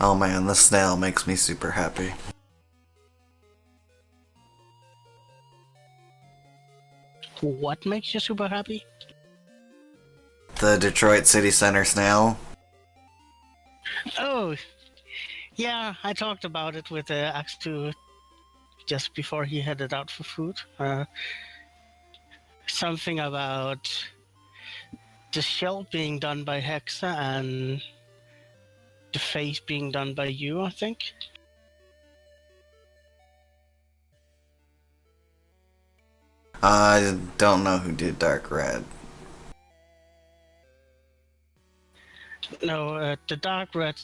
Oh man, the snail makes me super happy. What makes you super happy? The Detroit City Center snail. Oh, yeah, I talked about it with Axe2 just before he headed out for food. Something about the shell being done by Hexa and the face being done by you, I think. I don't know who did Dark Red. No, the dark red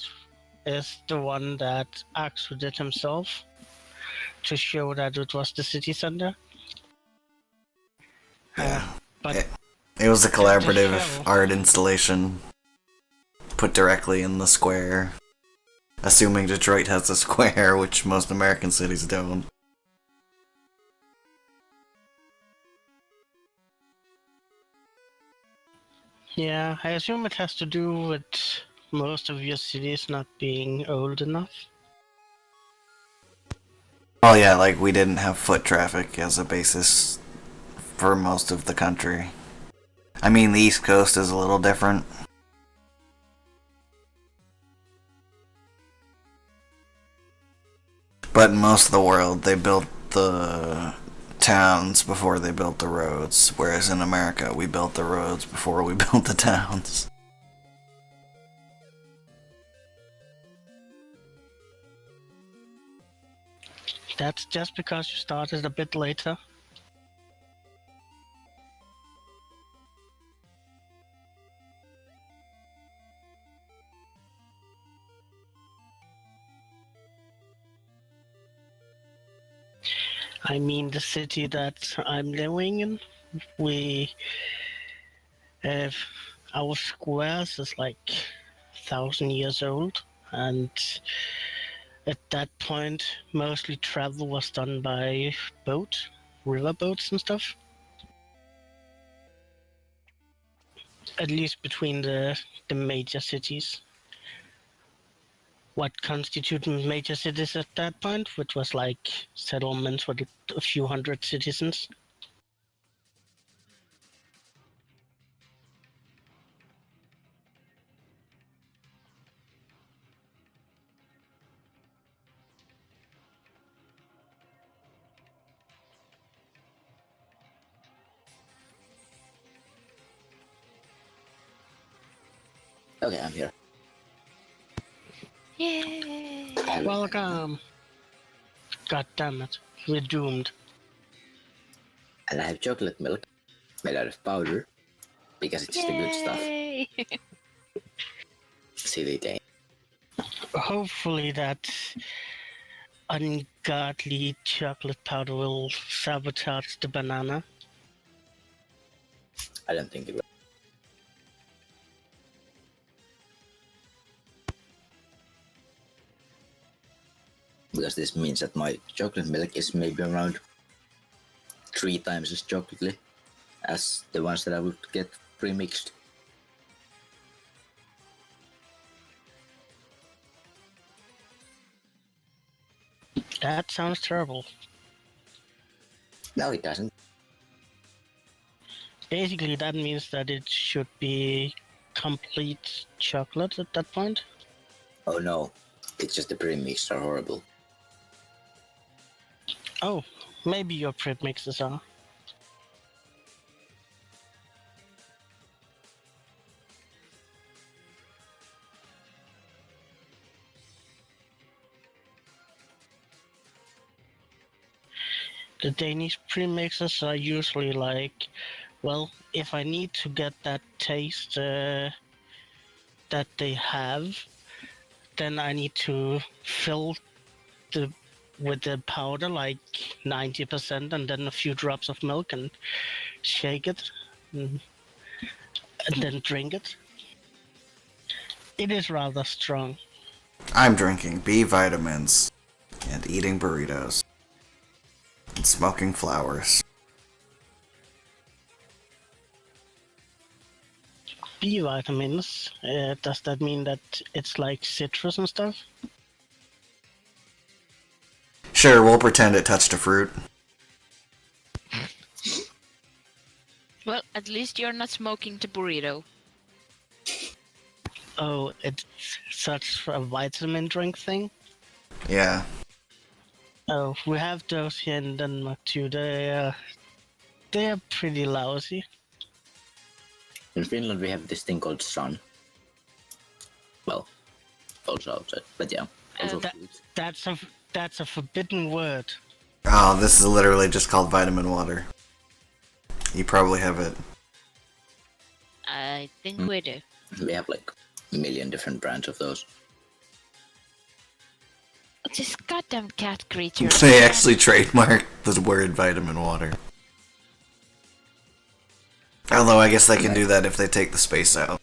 is the one that Axel did himself to show that it was the city center. Yeah. But it was a the collaborative shell, art installation put directly in the square. Assuming Detroit has a square, which most American cities don't. yeah, I assume it has to do with most of your cities not being old enough. Oh yeah, like we didn't have foot traffic as a basis for most of the country. I mean, the East Coast is a little different. But in most of the world, they built the towns before they built the roads, whereas in America, we built the roads before we built the towns. That's just because you started a bit later. I mean, the city that I'm living in, we have our squares is like 1,000 years old, and at that point, mostly travel was done by boat, river boats and stuff. At least between the major cities. What constituted major cities at that point, which was like settlements with a few hundred citizens. Okay, I'm here. Yay! Welcome. God damn it, we're doomed. And I have chocolate milk made out of powder because it's the good stuff. Yay! Silly thing. Hopefully that ungodly chocolate powder will sabotage the banana. I don't think it will. Because this means that my chocolate milk is maybe around 3 times as chocolatey as the ones that I would get pre-mixed. That sounds terrible. No, it doesn't. Basically, that means that it should be complete chocolate at that point. Oh no, it's just the pre-mixed are horrible. Oh, maybe your prep mixes are. The Danish premixes are usually like, well, if I need to get that taste that they have, then I need to fill with the powder like 90% and then a few drops of milk and shake it and then drink it. It is rather strong. I'm drinking B vitamins and eating burritos and smoking flowers. B vitamins. Does that mean that it's like citrus and stuff? Sure, we'll pretend it touched a fruit. Well, at least you're not smoking the burrito. Oh, it's such a vitamin drink thing? Yeah. Oh, we have those here in Denmark too. They're pretty lousy. In Finland, we have this thing called sun. Well, also outside, but yeah, also That, fruits. that's a forbidden word. Oh, this is literally just called vitamin water. You probably have it. I think we do. We have like a million different brands of those. This goddamn cat creature. They actually trademarked the word vitamin water. Although I guess they can do that if they take the space out.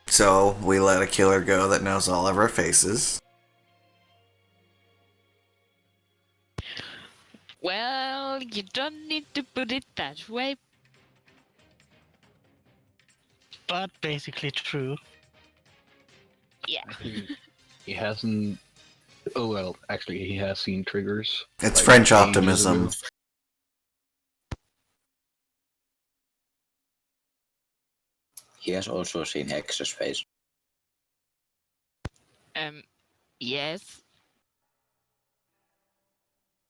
So, we let a killer go that knows all of our faces. Well, you don't need to put it that way. But basically true. Yeah. He hasn't. Oh well, actually, he has seen triggers. It's like, French ages optimism. ago. He has also seen Hex's face. Yes.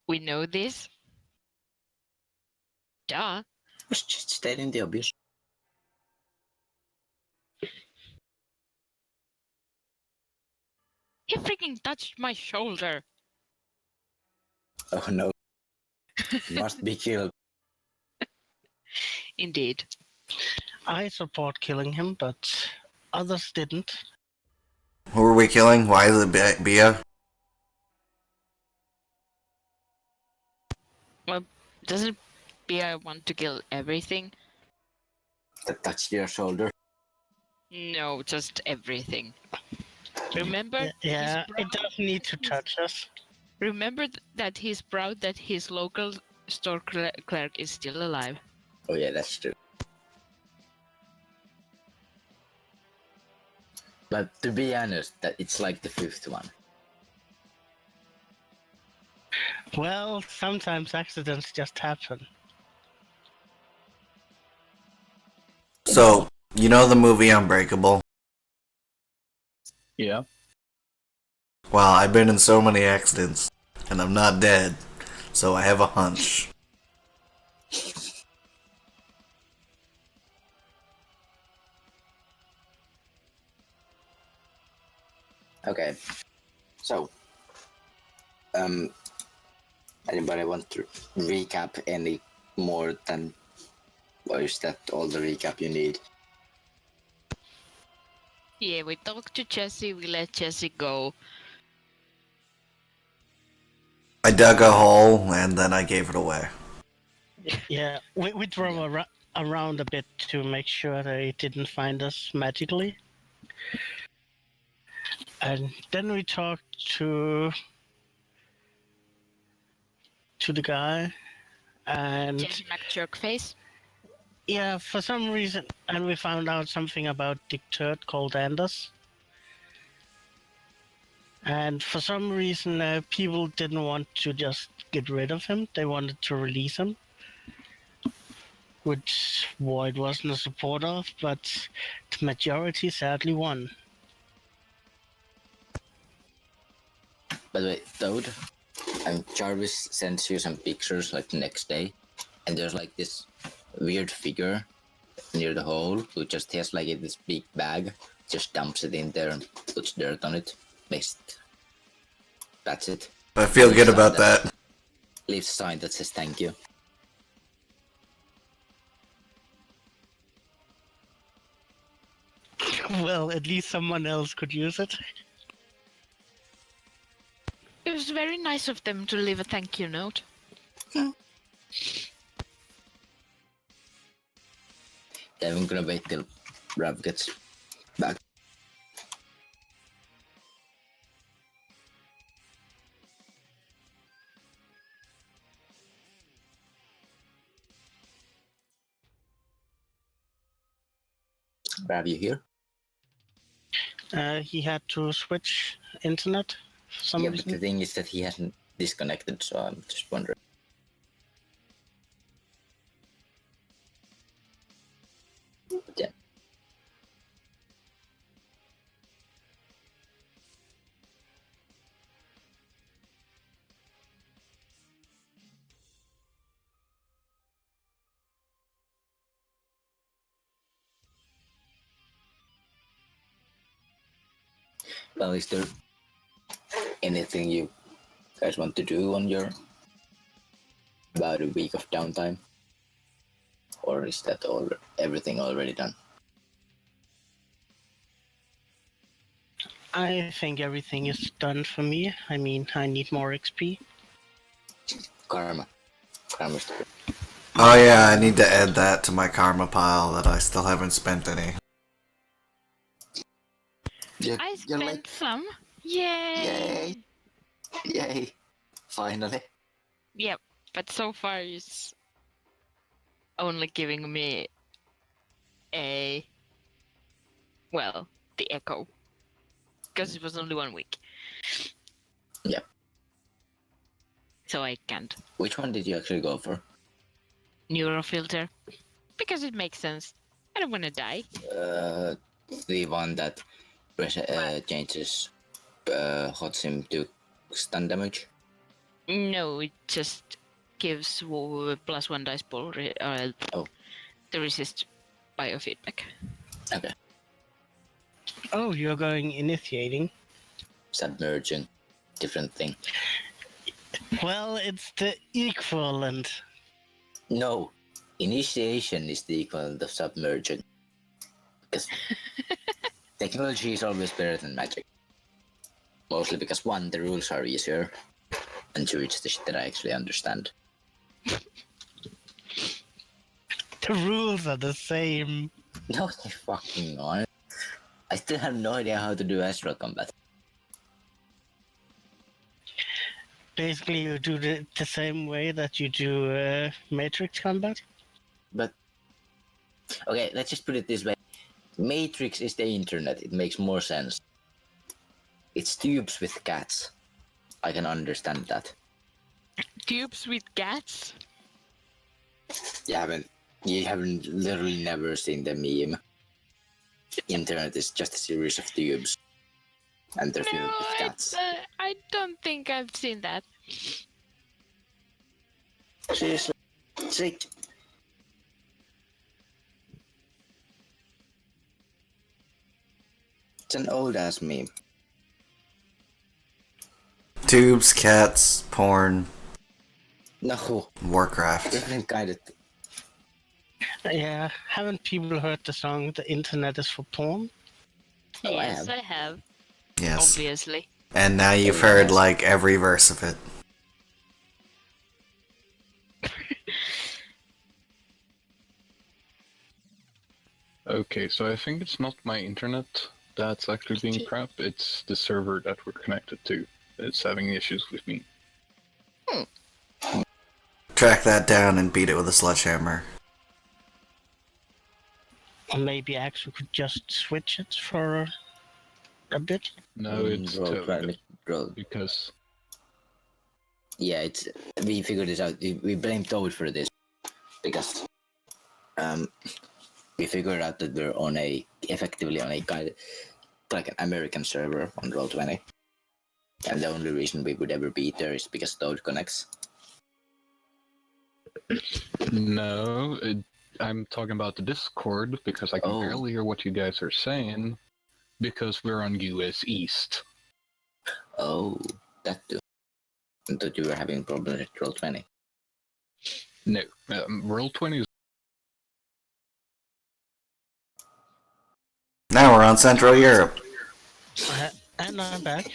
We know this. Duh. Was just stating the obvious. He freaking touched my shoulder. Oh no. Must be killed. Indeed. I support killing him, but others didn't. Who are we killing? Why is it Bia? Well, doesn't BI want to kill everything? That touched your shoulder. No, just everything. Remember? Yeah, he's it proud- doesn't need to touch us. Remember that he's proud that his local store clerk is still alive. Oh yeah, that's true. But to be honest, that it's like the fifth one. Well, sometimes accidents just happen. So, you know the movie Unbreakable? Yeah. Well, I've been in so many accidents, and I'm not dead, so I have a hunch. Okay. So, anybody want to recap any more than, or is that all the recap you need? Yeah, we talked to Jesse, we let Jesse go. I dug a hole, and then I gave it away. Yeah, we drove around a bit to make sure they didn't find us magically. And then we talked to the guy, and Jesse McJerkface. yeah, for some reason, and we found out something about Dick Turd called Anders. And for some reason, people didn't want to just get rid of him. They wanted to release him, which Void wasn't a supporter of, but the majority sadly won. By the way, Toad, and Jarvis sends you some pictures like the next day, and there's like this weird figure near the hole who just has like this big bag, just dumps it in there and puts dirt on it. That's it. I feel good about that. Leaves a sign that says thank you. Well, at least someone else could use it. It was very nice of them to leave a thank you note. I'm gonna wait till Rav gets back. Rav, you here? He had to switch internet for some Yeah, but the reason. thing is that he hasn't disconnected, so I'm just wondering. Yeah. Well, is there anything you guys want to do on your about a week of downtime? Or is that everything already done? I think everything is done for me. I mean, I need more XP. Karma. Karma's the Oh yeah, I need to add that to my karma pile that I still haven't spent any. I spent some. Yay! Yay! Yay! Finally. Yep, but so far it's only giving me a the echo because it was only 1 week. Yeah. So I can't Which one did you actually go for? neurofilter because it makes sense. I don't want to die. The one that changes hot sim to stun damage. No, it just gives +1 dice pool to resist biofeedback. Okay. Oh, you're going initiating. Submerging. Different thing. Well, it's the equivalent. No. Initiation is the equivalent of submerging. Because technology is always better than magic. Mostly because 1, the rules are easier, and 2, it's the shit that I actually understand. The rules are the same. No, they fucking aren't. I still have no idea how to do astral combat. Basically, you do the same way that you do Matrix combat. But okay, let's just put it this way. Matrix is the internet, it makes more sense. It's tubes with cats. I can understand that. Tubes with cats? You haven't literally never seen the meme. Internet is just a series of tubes. And they're filled with cats. I don't think I've seen that. Seriously. Sick. It's an old ass meme. Tubes, cats, porn, No, Warcraft. different kind of. Yeah, haven't people heard the song "The Internet is for Porn"? Oh, I Yes, have. I have. Yes. Obviously. And now you've Everyone heard has. like every verse of it. Okay, so I think it's not my internet that's actually being crap, it's the server that we're connected to. It's having issues with me. Track that down and beat it with a sledgehammer. Or maybe actually could just switch it for a bit. No, it's Toad, Roll. because Yeah, it's. We figured this out. We blame Toad for this because we figured out that we're effectively on a kind of like an American server on Roll20, and the only reason we would ever be there is because Toad connects. no, I'm talking about the Discord because I can Oh. barely hear what you guys are saying because we're on US East. Oh, that too. I thought you were having problems with Roll20. No, Roll20 is Now we're on Central Europe. And I'm back.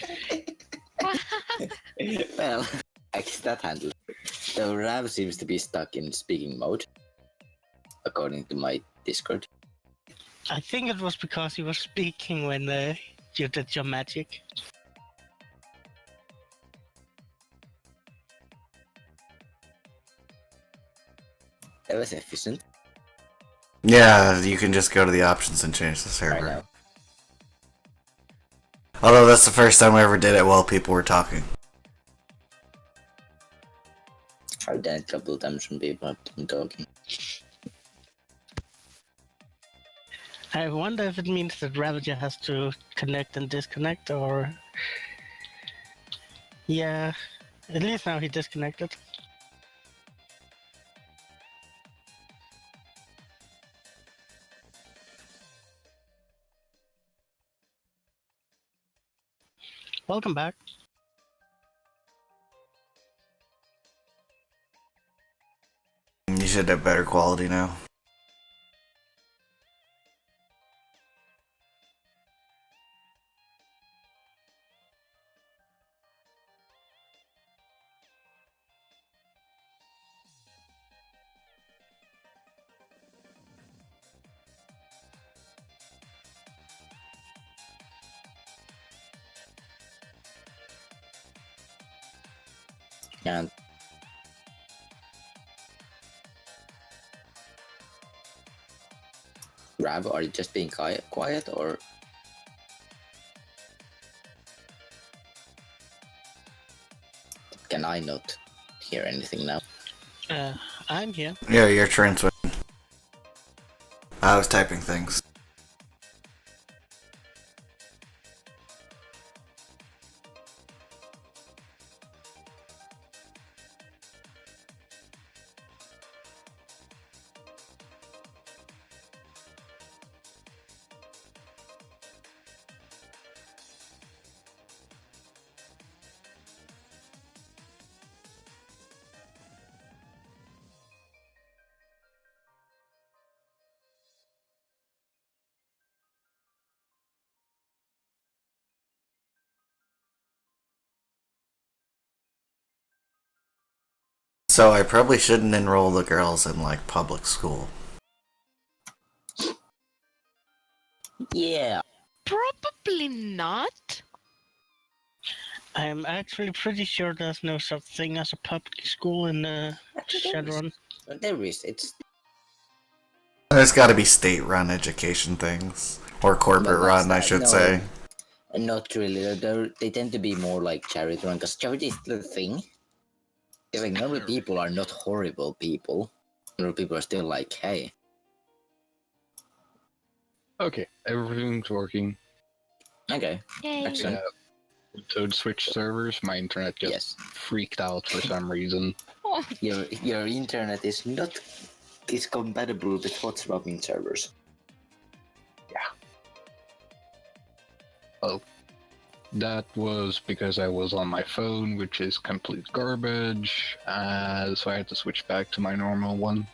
Well, I guess that handled. So Rav seems to be stuck in speaking mode, according to my Discord. I think it was because you were speaking when you did your magic. That was efficient. Yeah, you can just go to the options and change the I server. know. Although that's the first time I ever did it while people were talking. I've done it a couple of times when people have been talking. I wonder if it means that Ravager has to connect and disconnect, or... Yeah, at least now he disconnected. Welcome back. You should have better quality now. And Rav, are you just being quiet or? Can I not hear anything now? I'm here. Yeah, you're transmitting. I was typing things. So I probably shouldn't enroll the girls in, like, public school. Yeah. Probably not. I'm actually pretty sure there's no such thing as a public school in Shadowrun. There is. It's There's gotta be state-run education things. Or corporate-run, I should say. Not really. They tend to be more like charity run, because charity is the thing. It's like normally people are not horrible people. Normal people are still like, hey. Okay, everything's working. Okay. Yay. Excellent. So to switch servers, my internet just Yes. freaked out for some reason. Oh, Your internet is not compatible with hot swapping servers. Well, that was because I was on my phone, which is complete garbage, so I had to switch back to my normal one.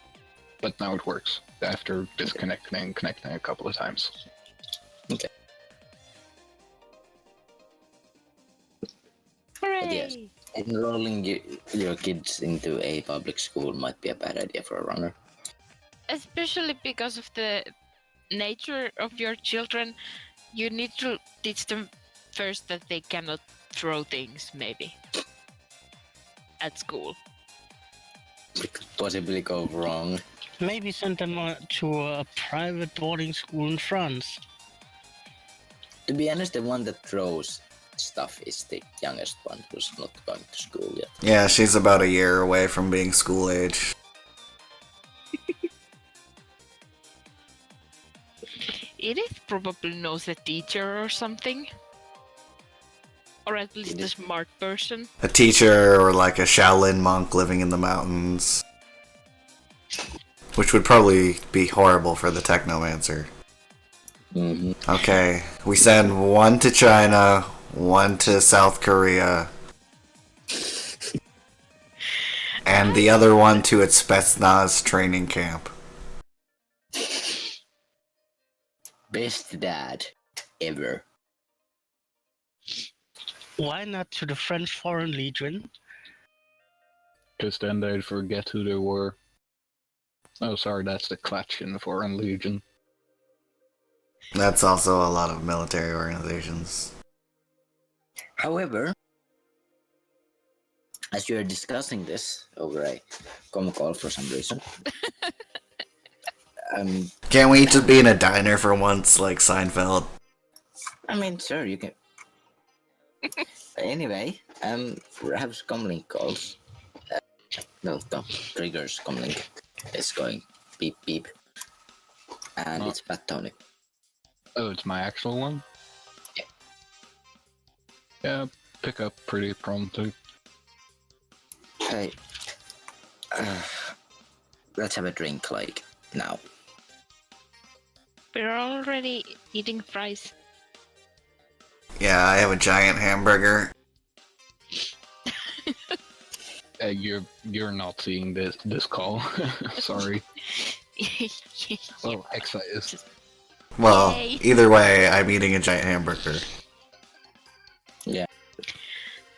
But now it works, after disconnecting and connecting a couple of times. Okay. hooray! yes. Enrolling your kids into a public school might be a bad idea for a runner. Especially because of the nature of your children, you need to teach them first that they cannot throw things, maybe. At school. It could possibly go wrong. Maybe send them to a private boarding school in France. To be honest, the one that throws stuff is the youngest one who's not going to school yet. Yeah, she's about a year away from being school age. Edith probably knows a teacher or something. Or at least a smart person. A teacher or like a Shaolin monk living in the mountains. Which would probably be horrible for the Technomancer. Mm-hmm. Okay, we send one to China, one to South Korea, and the other one to its Spetsnaz training camp. Best dad ever. Why not to the French Foreign Legion? Because then they'd forget who they were. Oh, sorry, that's the Klatchin Foreign Legion. That's also a lot of military organizations. However, as you are discussing this over a comm call for some reason, Can't we just be in a diner for once, like Seinfeld? I mean, sure, you can. Anyway, perhaps comlink calls. No, triggers comlink. It's going beep beep, and Oh. it's Fat Tony. Oh, it's my actual one? Yeah. Yeah, pick up pretty promptly. Hey, let's have a drink, like, now. We're already eating fries. Yeah, I have a giant hamburger. You're not seeing this call. Sorry. Well, Hexa is. Well, Yay. either way, I'm eating a giant hamburger. Yeah.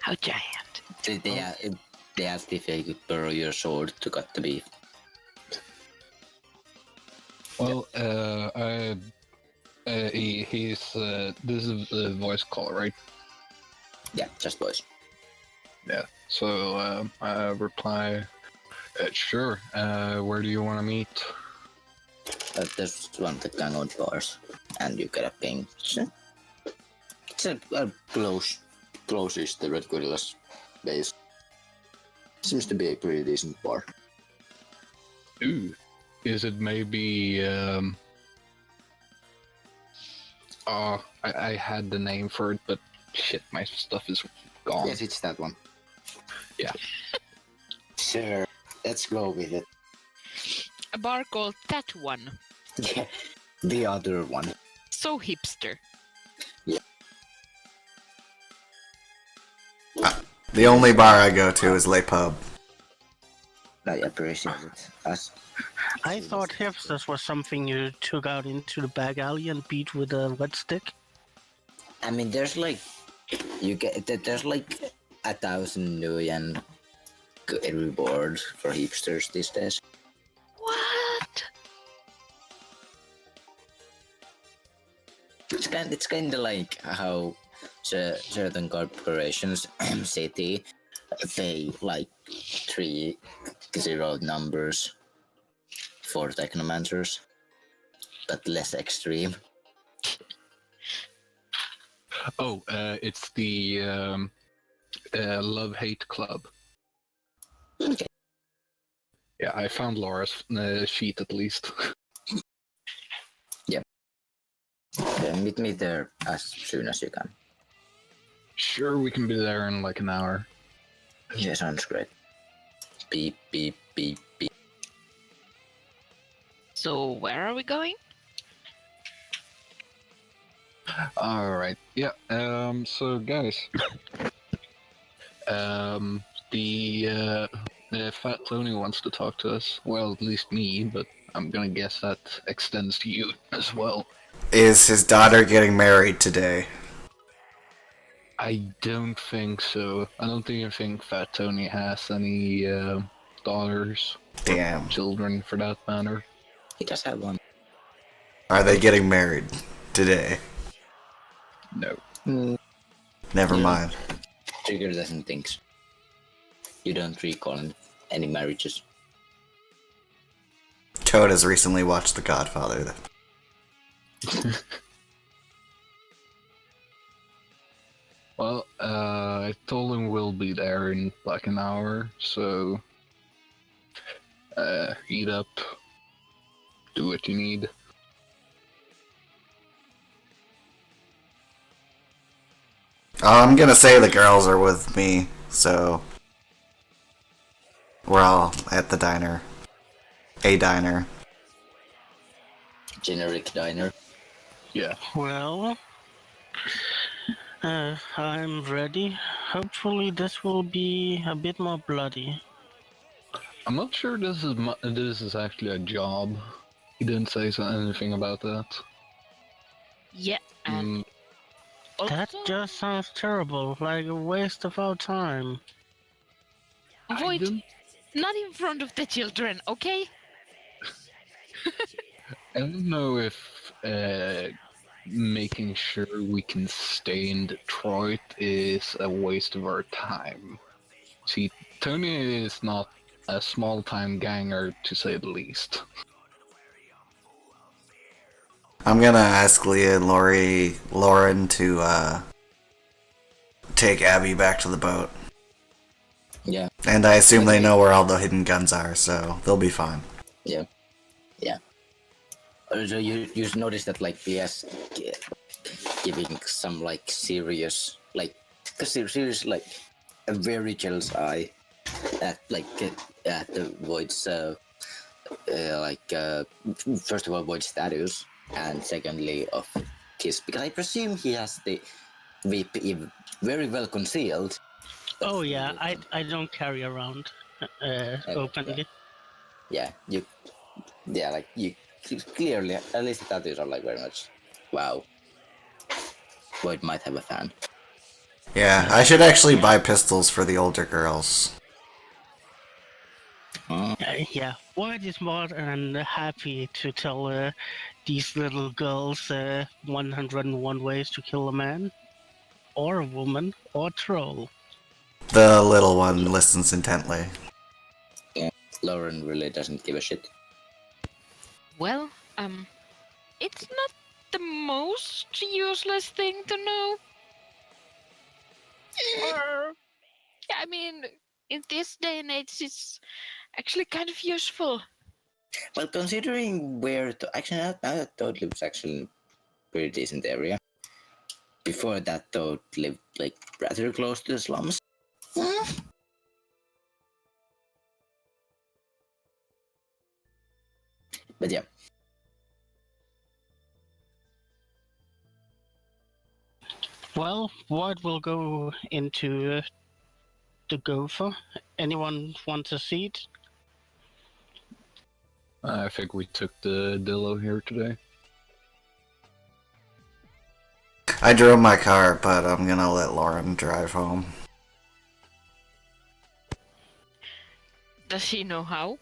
How giant. They asked if they could borrow your sword to cut the beef. Well, he's this is a voice call, right? Yeah, just voice. Yeah. So I reply, sure. Where do you want to meet? There's one that can on bars, and you get a ping. It's a close-ish the Red Gorilla's base. Seems to be a pretty decent bar. Ooh. Is it maybe I had the name for it, but shit, my stuff is gone. Yes, it's that one. Yeah. Sure, let's go with it. A bar called That One. Yeah, the other one. So hipster. The only bar I go to is Le Pub. I appreciate it. I thought hipsters was something you took out into the back alley and beat with a red stick. I mean, there's like, there's like 1,000 million rewards for hipsters these days. What? It's kind of like how certain corporations, city, pay like 3 0 numbers for technomancers, but less extreme. Oh, it's the Love-Hate Club. Okay. Yeah, I found Laura's sheet at least. Meet me there as soon as you can. Sure, we can be there in like an hour. Yeah, sounds great. Beep, beep, beep, beep. So where are we going? Alright, yeah, so guys. The Fat Tony wants to talk to us. Well, at least me, but I'm gonna guess that extends to you as well. Is his daughter getting married today? I don't think so. I don't even think Fat Tony has any daughters. Damn. Or children, for that matter. He does have one. Are they getting married today? No. Never Yeah. mind. Trigger doesn't think so. You don't recall any marriages. Toad has recently watched The Godfather. Well, I told him we'll be there in like an hour, so eat up, do what you need. I'm gonna say the girls are with me, so we're all at the diner. A diner. Generic diner. Yeah. Well, I'm ready. Hopefully this will be a bit more bloody. I'm not sure this is actually a job. He didn't say anything about that. Yeah, and also, That just sounds terrible, like a waste of our time. avoid not in front of the children, okay? I don't know if making sure we can stay in Detroit is a waste of our time. See, Tony is not a small-time ganger, to say the least. I'm gonna ask Leah and Lauren to take Abby back to the boat. Yeah. And I assume they know where all the hidden guns are, so they'll be fine. Yeah. Yeah. Also, you notice that like BS giving some like serious like a very jealous eye at at the Void's first of all Void's status, and secondly of his, because I presume he has the VP very well concealed. Oh yeah, I don't carry around openly. Yeah, you clearly, at least the tattoos are like very much wow. Void might have a fan. Yeah, I should actually buy pistols for the older girls. Yeah, Void is more than happy to tell these little girls 101 ways to kill a man, or a woman, or a troll. The little one listens intently. Yeah, Lauren really doesn't give a shit. Well, it's not the most useless thing to know. Or, yeah, I mean, in this day and age, it's actually kind of useful. Well, considering where actually now that Toad lives actually in a pretty decent area. Before that, Toad lived like rather close to the slums. But yeah. Well, Void will go into the gopher. Anyone want a seat? I think we took the Dillo here today. I drove my car, but I'm gonna let Lauren drive home. Does he know how?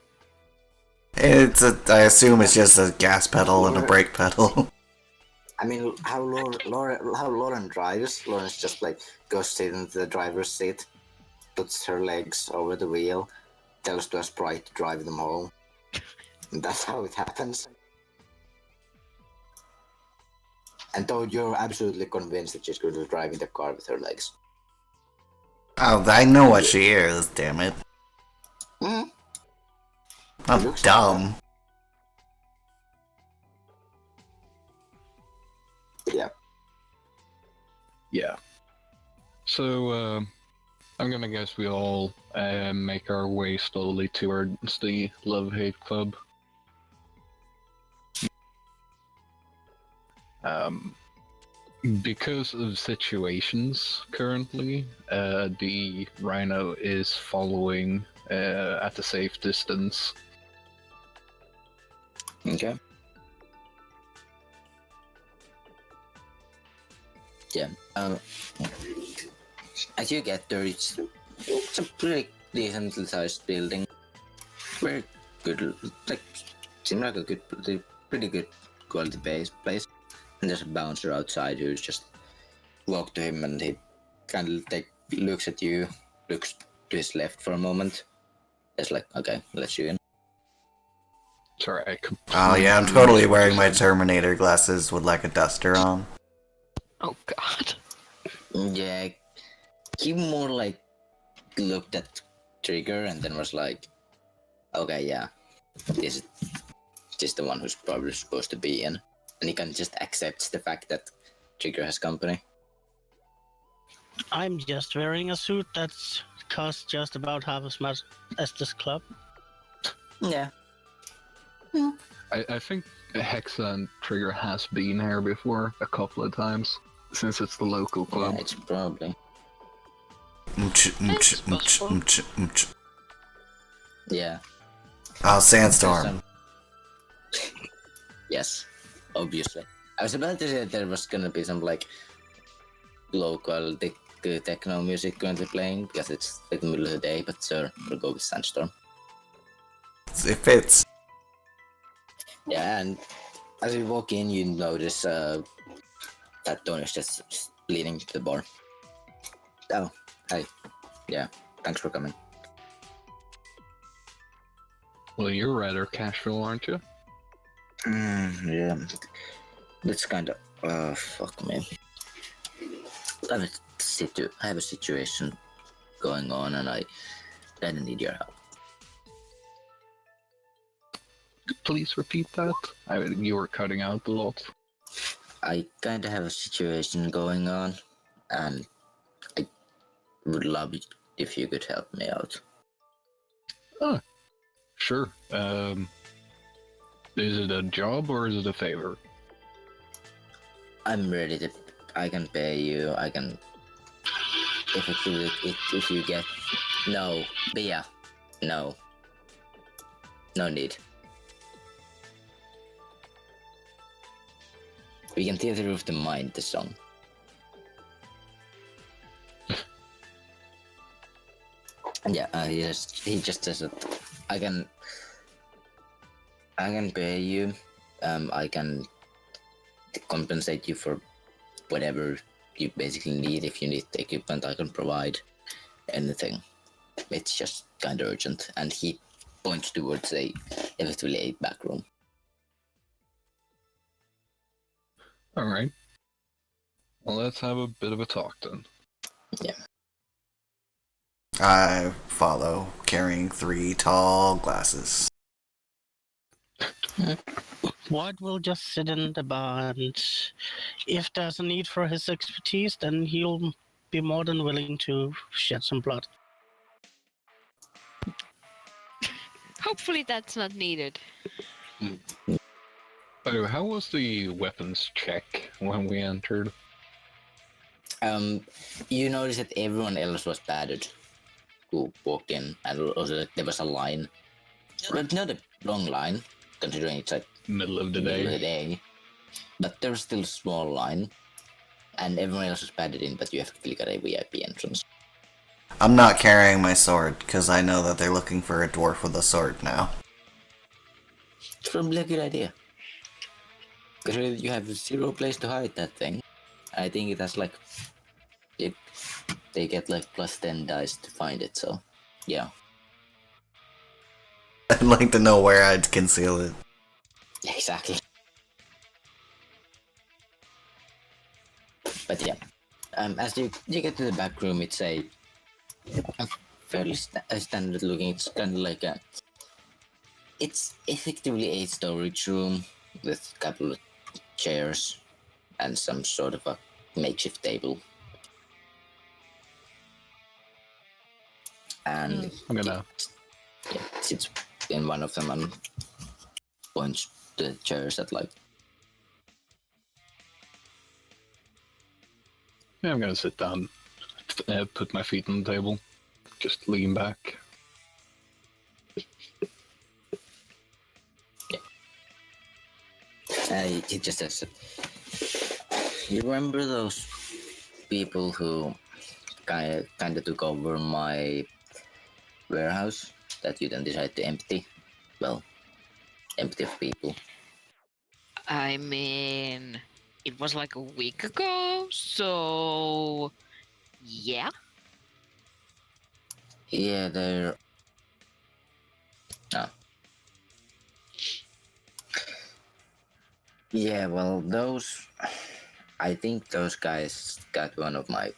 I assume it's just a gas pedal and a brake pedal. I mean, how Lauren drives. Lauren's just like goes sit into the driver's seat, puts her legs over the wheel, tells to a sprite to drive them home. And that's how it happens. And though you're absolutely convinced that she's going to drive in the car with her legs. Oh, I know what she is, damn it. Mm-hmm. I'm dumb. Yeah. Yeah. So, I'm gonna guess we all make our way slowly towards the Love-Hate Club. Because of situations currently, the Rhino is following at a safe distance. Okay. Yeah. As you get there, it's a pretty decently sized building. Very good, like seems like a pretty good quality place. And there's a bouncer outside who's just walk to him, and he kind of looks at you, looks to his left for a moment. It's like, okay, let's you in. Sorry, Oh yeah, I'm totally wearing my Terminator glasses with like a duster on. Oh god. Yeah, he more like looked at Trigger and then was like, okay, yeah, this is just the one who's probably supposed to be in. And he kind of just accepts the fact that Trigger has company. I'm just wearing a suit that's costs just about half as much as this club. Yeah. I think Hexa and Trigger has been here before a couple of times, since it's the local club. Yeah, it's probably. Yeah. Oh, Sandstorm. Yes, obviously. I was about to say that there was gonna be some like local techno music currently playing because it's like the middle of the day, but sure, we'll go with Sandstorm. It fits. Yeah, and as you walk in, you notice That Don is just leaning to the bar. Oh, hi. Yeah, thanks for coming. Well, you're rather casual, aren't you? Yeah. It's kind of. Fuck me. I have a situation going on, and I need your help. Please repeat that. You were cutting out a lot. I kind of have a situation going on, and I would love it if you could help me out. Oh, sure. Is it a job or is it a favor? I'm ready to. I can pay you. I can. If you get. No, Bia. No. No need. We can Theater of the Mind the song. And yeah, he just says that I can pay you. I can compensate you for whatever you basically need. If you need the equipment, I can provide anything. It's just kind of urgent, and he points towards effectively a back room. All right. Well, let's have a bit of a talk then. Yeah. I follow, carrying 3 tall glasses. White will just sit in the bar, and if there's a need for his expertise, then he'll be more than willing to shed some blood. Hopefully that's not needed. By the way, how was the weapons check when we entered? You notice that everyone else was battered who walked in, and also that there was a line, but not a long line, considering it's like Middle of the middle of the day. day. But there was still a small line, and everyone else was battered in, but you effectively got a VIP entrance. I'm not carrying my sword, because I know that they're looking for a dwarf with a sword now. It's probably a good idea. Because you have 0 place to hide that thing. I think it has like... They get like plus 10 dice to find it, so... Yeah. I'd like to know where I'd conceal it. Exactly. But yeah. As you get to the back room, it's a fairly standard looking. It's kind of like a... It's effectively a storage room with a couple of chairs and some sort of a makeshift table. And I'm gonna. it sits in one of them and points the chairs at like... Yeah, I'm gonna sit down, put my feet on the table, just lean back. He just says, you remember those people who kind of took over my warehouse that you then decided to empty? Well, empty of people. I mean, it was like a week ago, so yeah. Yeah, they're... Oh. Yeah, well, those... I think those guys got one of my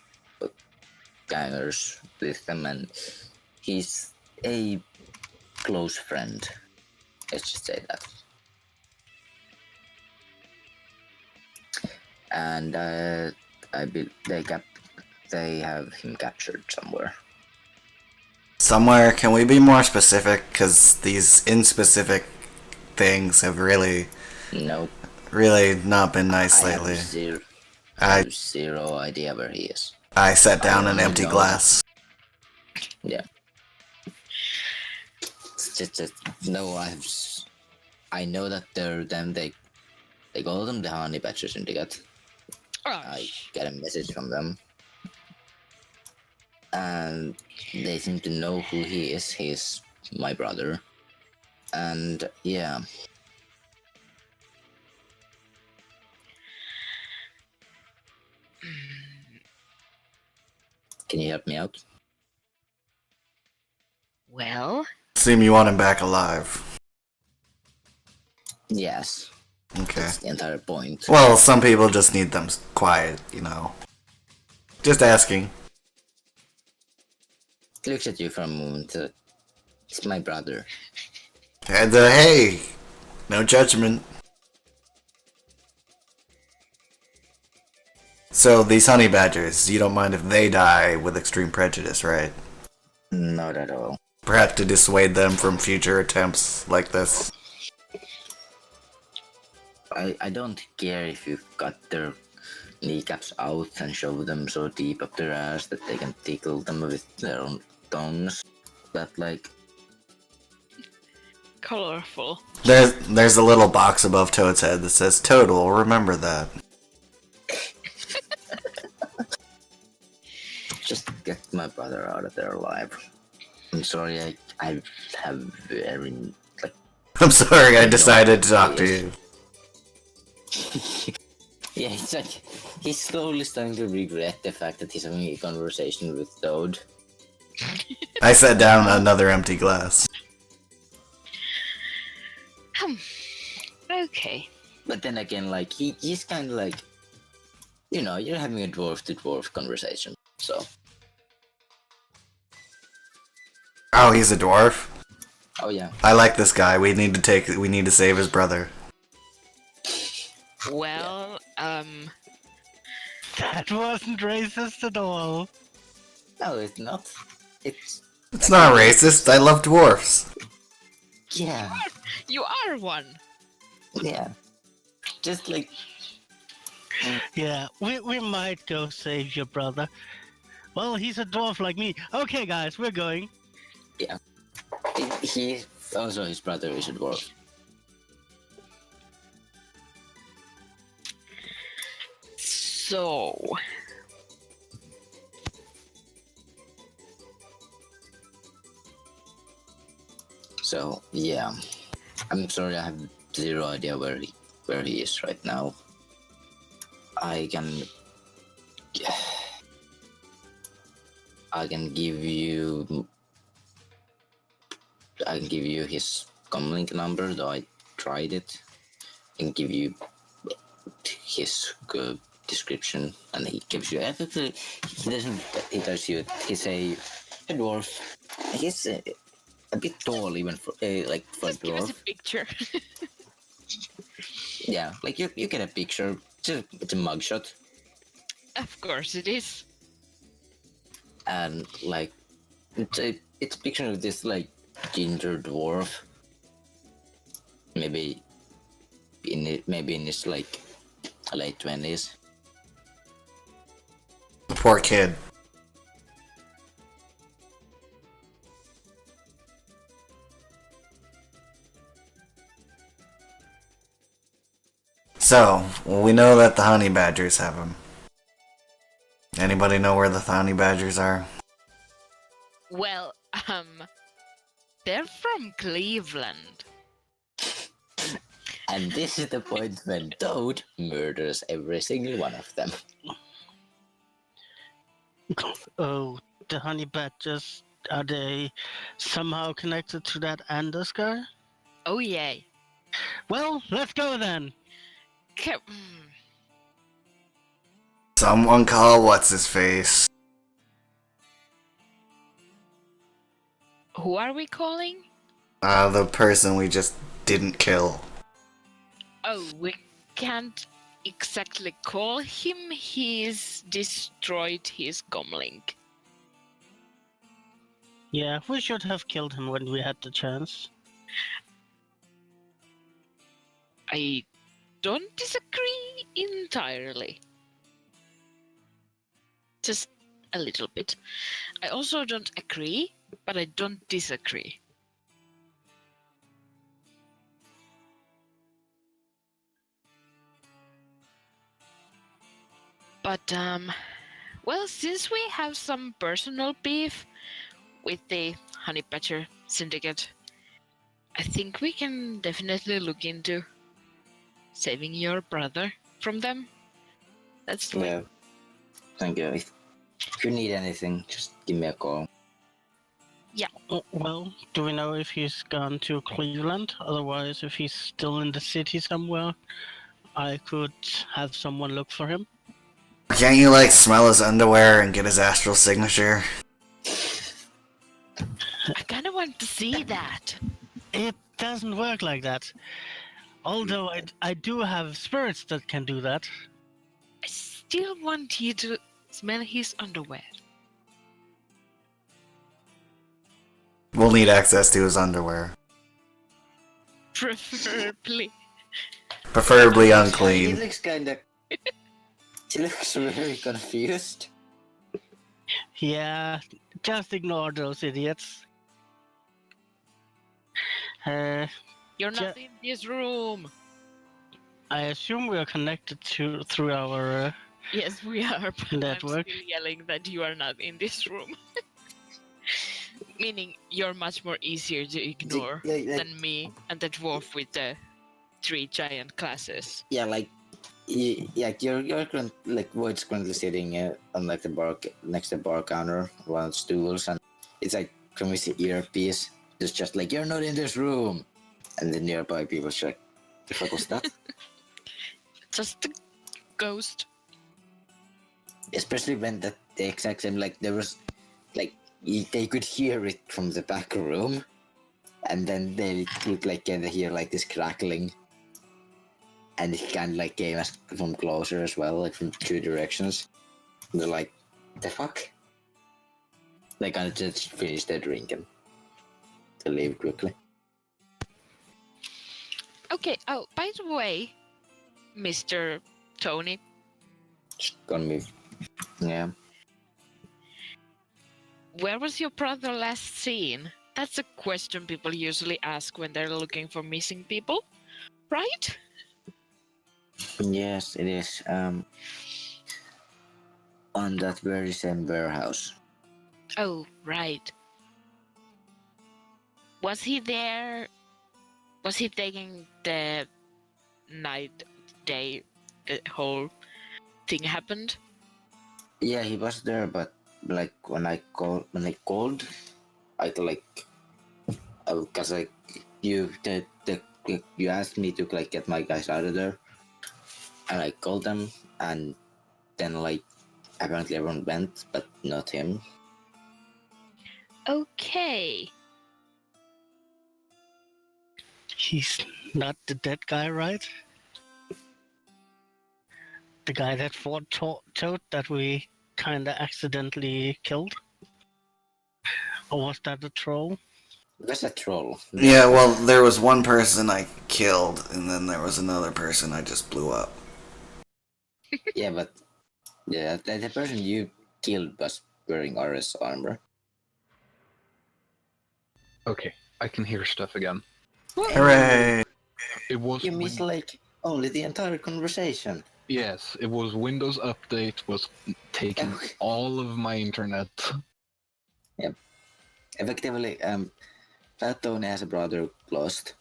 gangers with them, and he's a close friend. Let's just say that. And they have him captured somewhere. Somewhere, can we be more specific? Because these inspecific things have really Nope. not been nice I lately. have zero idea where he is. I set down I an only empty know glass. Yeah. It's just no. I know that they're them. They call them the Honey Badger Syndicate. I get a message from them, and they seem to know who he is. He's my brother, and yeah. Can you help me out? Well, Assume you want him back alive. Yes. Okay. That's the entire point. Well, some people just need them quiet, you know. Just asking. Looks at you for a moment. It's my brother. And hey, no judgment. So these honey badgers, you don't mind if they die with extreme prejudice, right? Not at all. Perhaps to dissuade them from future attempts like this. I don't care if you've got their kneecaps out and shove them so deep up their ass that they can tickle them with their own tongues. But like, colorful. There's a little box above Toad's head that says Toad will remember that. just get my brother out of there alive. I'm sorry, I have very like. I'm sorry, I decided to talk to you. Yeah, it's like he's slowly starting to regret the fact that he's having a conversation with Toad. I set down another empty glass. Okay. But then again, like he's kind of like, you know, you're having a dwarf to dwarf conversation, so. Oh, he's a dwarf? Oh yeah. I like this guy. We need to save his brother. Well, That wasn't racist at all. No, it's not. It's not racist. I love dwarfs. yeah, you are one. yeah. Just like Yeah, we might go save your brother. Well, he's a dwarf like me. Okay, guys, we're going. he also his brother is a dwarf. So, So yeah, I'm sorry, I have zero idea where he is right now. I can give you his comlink number, though I tried it, and give you his description, and he gives you actually he tells you he's a dwarf. He's a bit tall even for like for a just give us a dwarf. picture. Yeah, like you get a picture. It's a mugshot, Of course it is. and like it's a picture of this like ginger dwarf, maybe in his like late 20s. The poor kid. So, we know that the honey badgers have him. Anybody know where the honey badgers are? Well, they're from Cleveland. And this is the point when Toad murders every single one of them. Oh, the honey badgers, are they somehow connected to that Anders guy? Oh yay. Well, let's go then. Someone call what's-his-face. Who are we calling? The person we just didn't kill. Oh, we can't exactly call him. He's destroyed his comlink. Yeah, we should have killed him when we had the chance. I don't disagree entirely. Just a little bit. I also don't agree, but I don't disagree. But, well, since we have some personal beef with the Honey Badger Syndicate, I think we can definitely look into saving your brother from them. That's like, Yeah. Thank you. If you need anything, just give me a call. Well, do we know if he's gone to Cleveland? Otherwise, if he's still in the city somewhere, I could have someone look for him. Can't you, like, smell his underwear and get his astral signature? I kind of want to see that. It doesn't work like that. Although I do have spirits that can do that. I still want you to smell his underwear. We'll need access to his underwear. Preferably. Preferably He unclean. looks kinda... He looks very confused. Yeah, just ignore those idiots. You're not in this room. I assume we are connected through our Yes, we are, but network. I'm still yelling that you are not in this room. Meaning you're much more easier to ignore than me and the dwarf with the 3 giant glasses. Yeah, like... You're like Void's currently sitting on like the bar next to the bar counter, one of the stools, and it's like from his earpiece. It's just like, you're not in this room, and the nearby people are like, the fuck was that? Just a ghost. Especially when the exact same, like there was like they could hear it from the back room, and then they could like kind of hear like this crackling. And it kind of like came from closer as well, like from 2 directions. And they're like, the fuck? They kind of just finished their drink and to leave quickly. Okay, oh, by the way, Mr. Tony. Just gonna move. Yeah. Where was your brother last seen? That's a question people usually ask when they're looking for missing people, right? Yes, it is. On that very same warehouse. Oh, right. Was he there? Was he taking the night, day, the whole thing happened? Yeah, he was there, but like when I called, I like, cause like you asked me to like get my guys out of there, and I called them, and then like apparently everyone went, but not him. Okay. He's not the dead guy, right? The guy that fought Toad that we kinda accidentally killed? Or was that a troll? That's a troll. Yeah, well, there was one person I killed, and then there was another person I just blew up. Yeah, but yeah, the person you killed was wearing RS armor. Okay, I can hear stuff again. Hooray! It was You missed like only the entire conversation. Yes, it was Windows Update was taking all of my internet. Yep. Effectively, Fat Tony has a brother lost.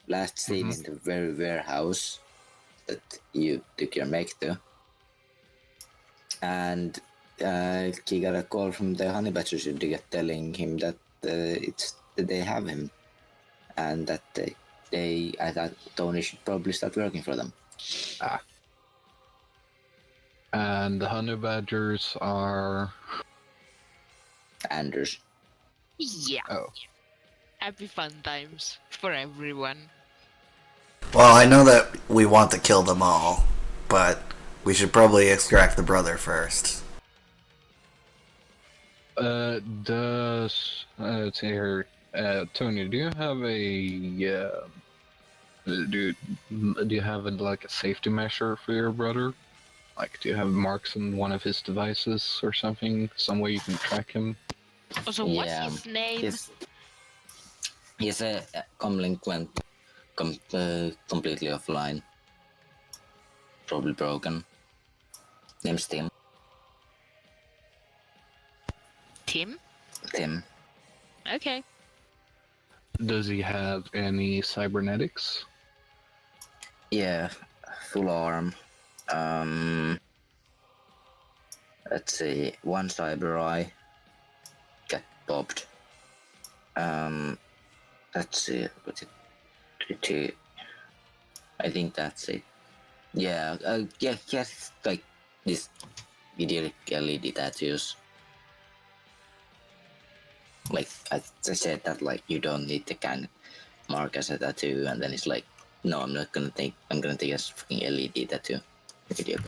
Last seen in the very warehouse that you took your mech to. And he got a call from the Honey Badger syndicate telling him that that they have him, and that I thought Tony should probably start working for them. And the Honey Badgers are... Anders. Yeah. Oh. Happy fun times for everyone. Well, I know that we want to kill them all, but we should probably extract the brother first. Let's see here, Tony, do you have a, do you have like a safety measure for your brother? Like, do you have marks on one of his devices or something? Some way you can track him? Also, what's his name? He's a comlink went completely offline. Probably broken. Name's Tim. Tim? Tim. Okay. Does he have any cybernetics? Yeah, full arm. Let's see, one cyber eye got popped. Let's see, what's it? I think that's it. Yeah, yeah, he has like this idiotic LED tattoos. Like I said that like you don't need the gang mark as a tattoo, and then it's like, no, I'm not gonna take. I'm gonna take a fucking LED tattoo. Idiot.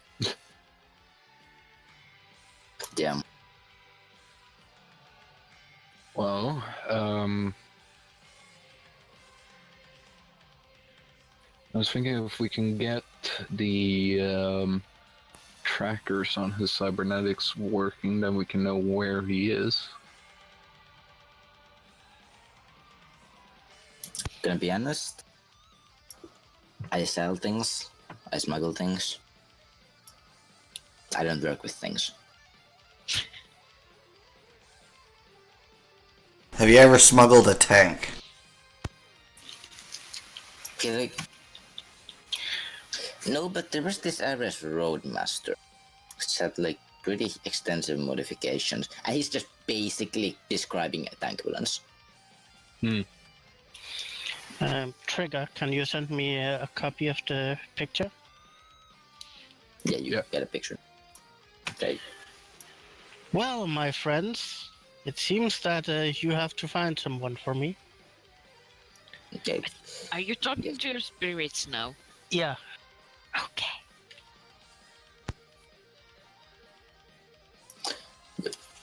Damn. Well, I was thinking if we can get the trackers on his cybernetics working, then we can know where he is. Gonna be honest. I sell things. I smuggle things. I don't work with things. Have you ever smuggled a tank? Okay, like, no, but there was this RS Roadmaster. Which had like pretty extensive modifications, and he's just basically describing a tank balance. Trigger, can you send me a copy of the picture? Yeah, you Yeah. get a picture. Okay. Well, my friends, it seems that you have to find someone for me. Okay. Are you talking to your spirits now? Yeah. Okay.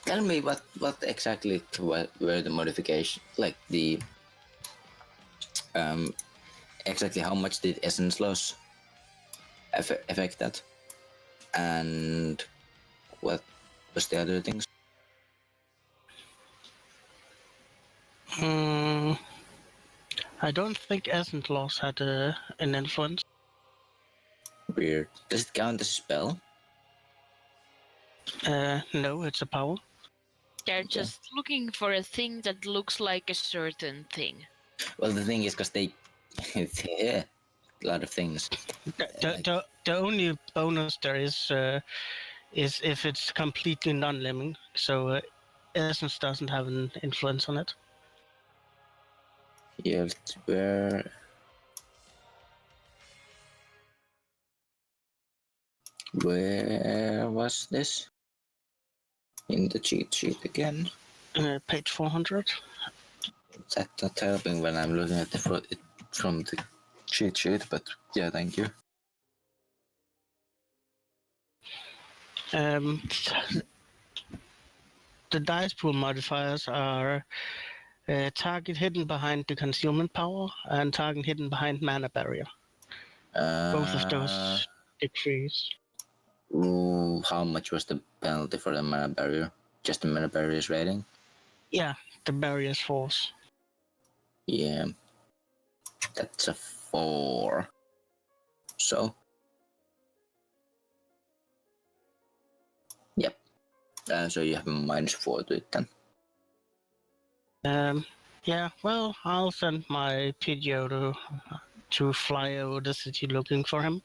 Tell me what exactly were the modification, like the exactly how much did essence loss affect that, and what was the other things? I don't think essence loss had an influence. Weird. Does it count as a spell? No, it's a power. They're just looking for a thing that looks like a certain thing. Well, the thing is, because they, yeah, a lot of things. The only bonus there is if it's completely non-living, so essence doesn't have an influence on it. Yeah, where was this? In the cheat sheet again. Page 400. That's not helping when I'm looking at it from the cheat sheet, but yeah, thank you. The dice pool modifiers are target hidden behind the concealment power and target hidden behind mana barrier. Both of those decrease. Ooh, how much was the penalty for the mana barrier? Just the mana barrier's rating? Yeah, the barrier's force. Yeah. That's a 4. So. Yep. So you have a -4 to it then. Yeah, well, I'll send my PDO to fly over the city looking for him.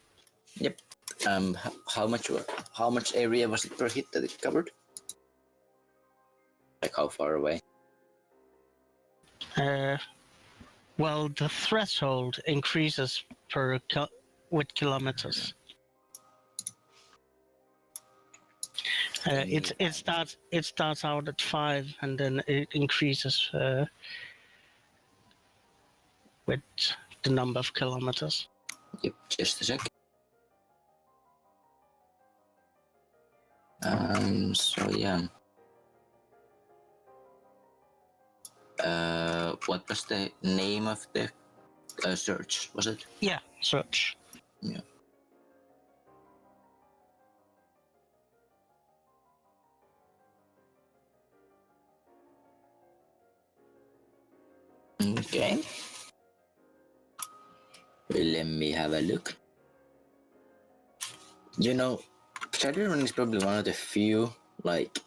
Yep. How much area was it per hit that it covered? Like how far away? Well, the threshold increases with kilometers. It starts out at 5 and then it increases with the number of kilometers. Yep, just a sec. So yeah. What was the name of the search? Was it? Yeah, search. Yeah. Okay. Let me have a look. You know, Shadowrun is probably one of the few, like,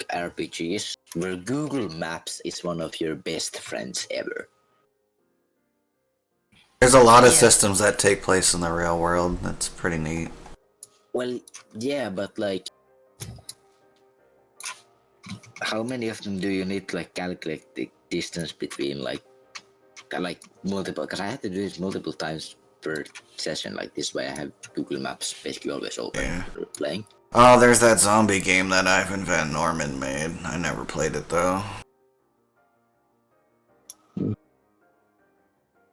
RPGs where Google Maps is one of your best friends ever. There's a lot of systems that take place in the real world. That's pretty neat. Well, yeah, but like, How many of them do you need to like calculate the distance between like multiple? Because I had to do this multiple times per session. Like this way, I have Google Maps basically always open Yeah. when we're playing. Oh, there's that zombie game that Ivan Van Norman made. I never played it though.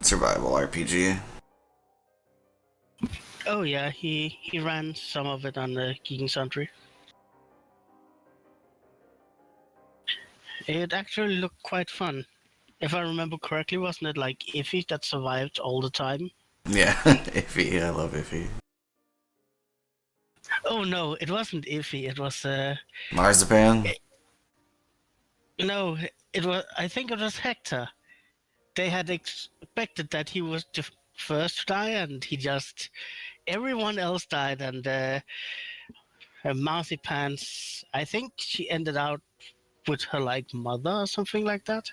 Survival RPG. Oh yeah, he ran some of it on the Geeking Sundry. It actually looked quite fun. If I remember correctly, wasn't it like Iffy that survived all the time? Yeah, Iffy. I love Iffy. Oh no, it wasn't Iffy. It was Marzipan. no, it was. I think it was Hector. They had expected that he was the first to die, and he just everyone else died, and Marzipan's. I think she ended out with her like mother or something like that,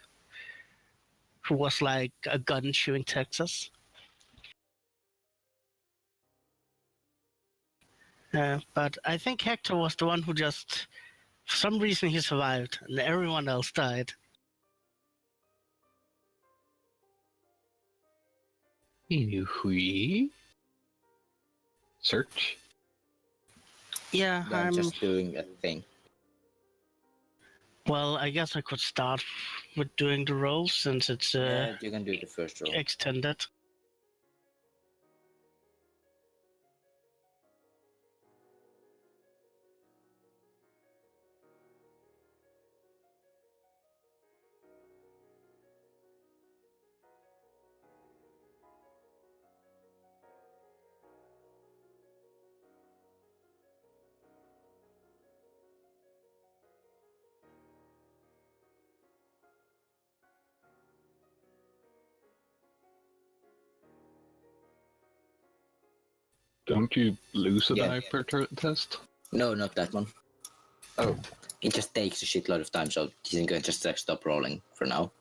who was like a gun shoe in Texas. But I think Hector was the one who just, for some reason, he survived, and everyone else died. Hui. Search. Yeah, Yeah, I'm just doing a thing. Well, I guess I could start with doing the rolls since it's Yeah, you can do the first roll. extended. Don't you lose a Yeah. die per test? No, not that one. Oh. It just takes a shitload of time, so you can just stop rolling for now.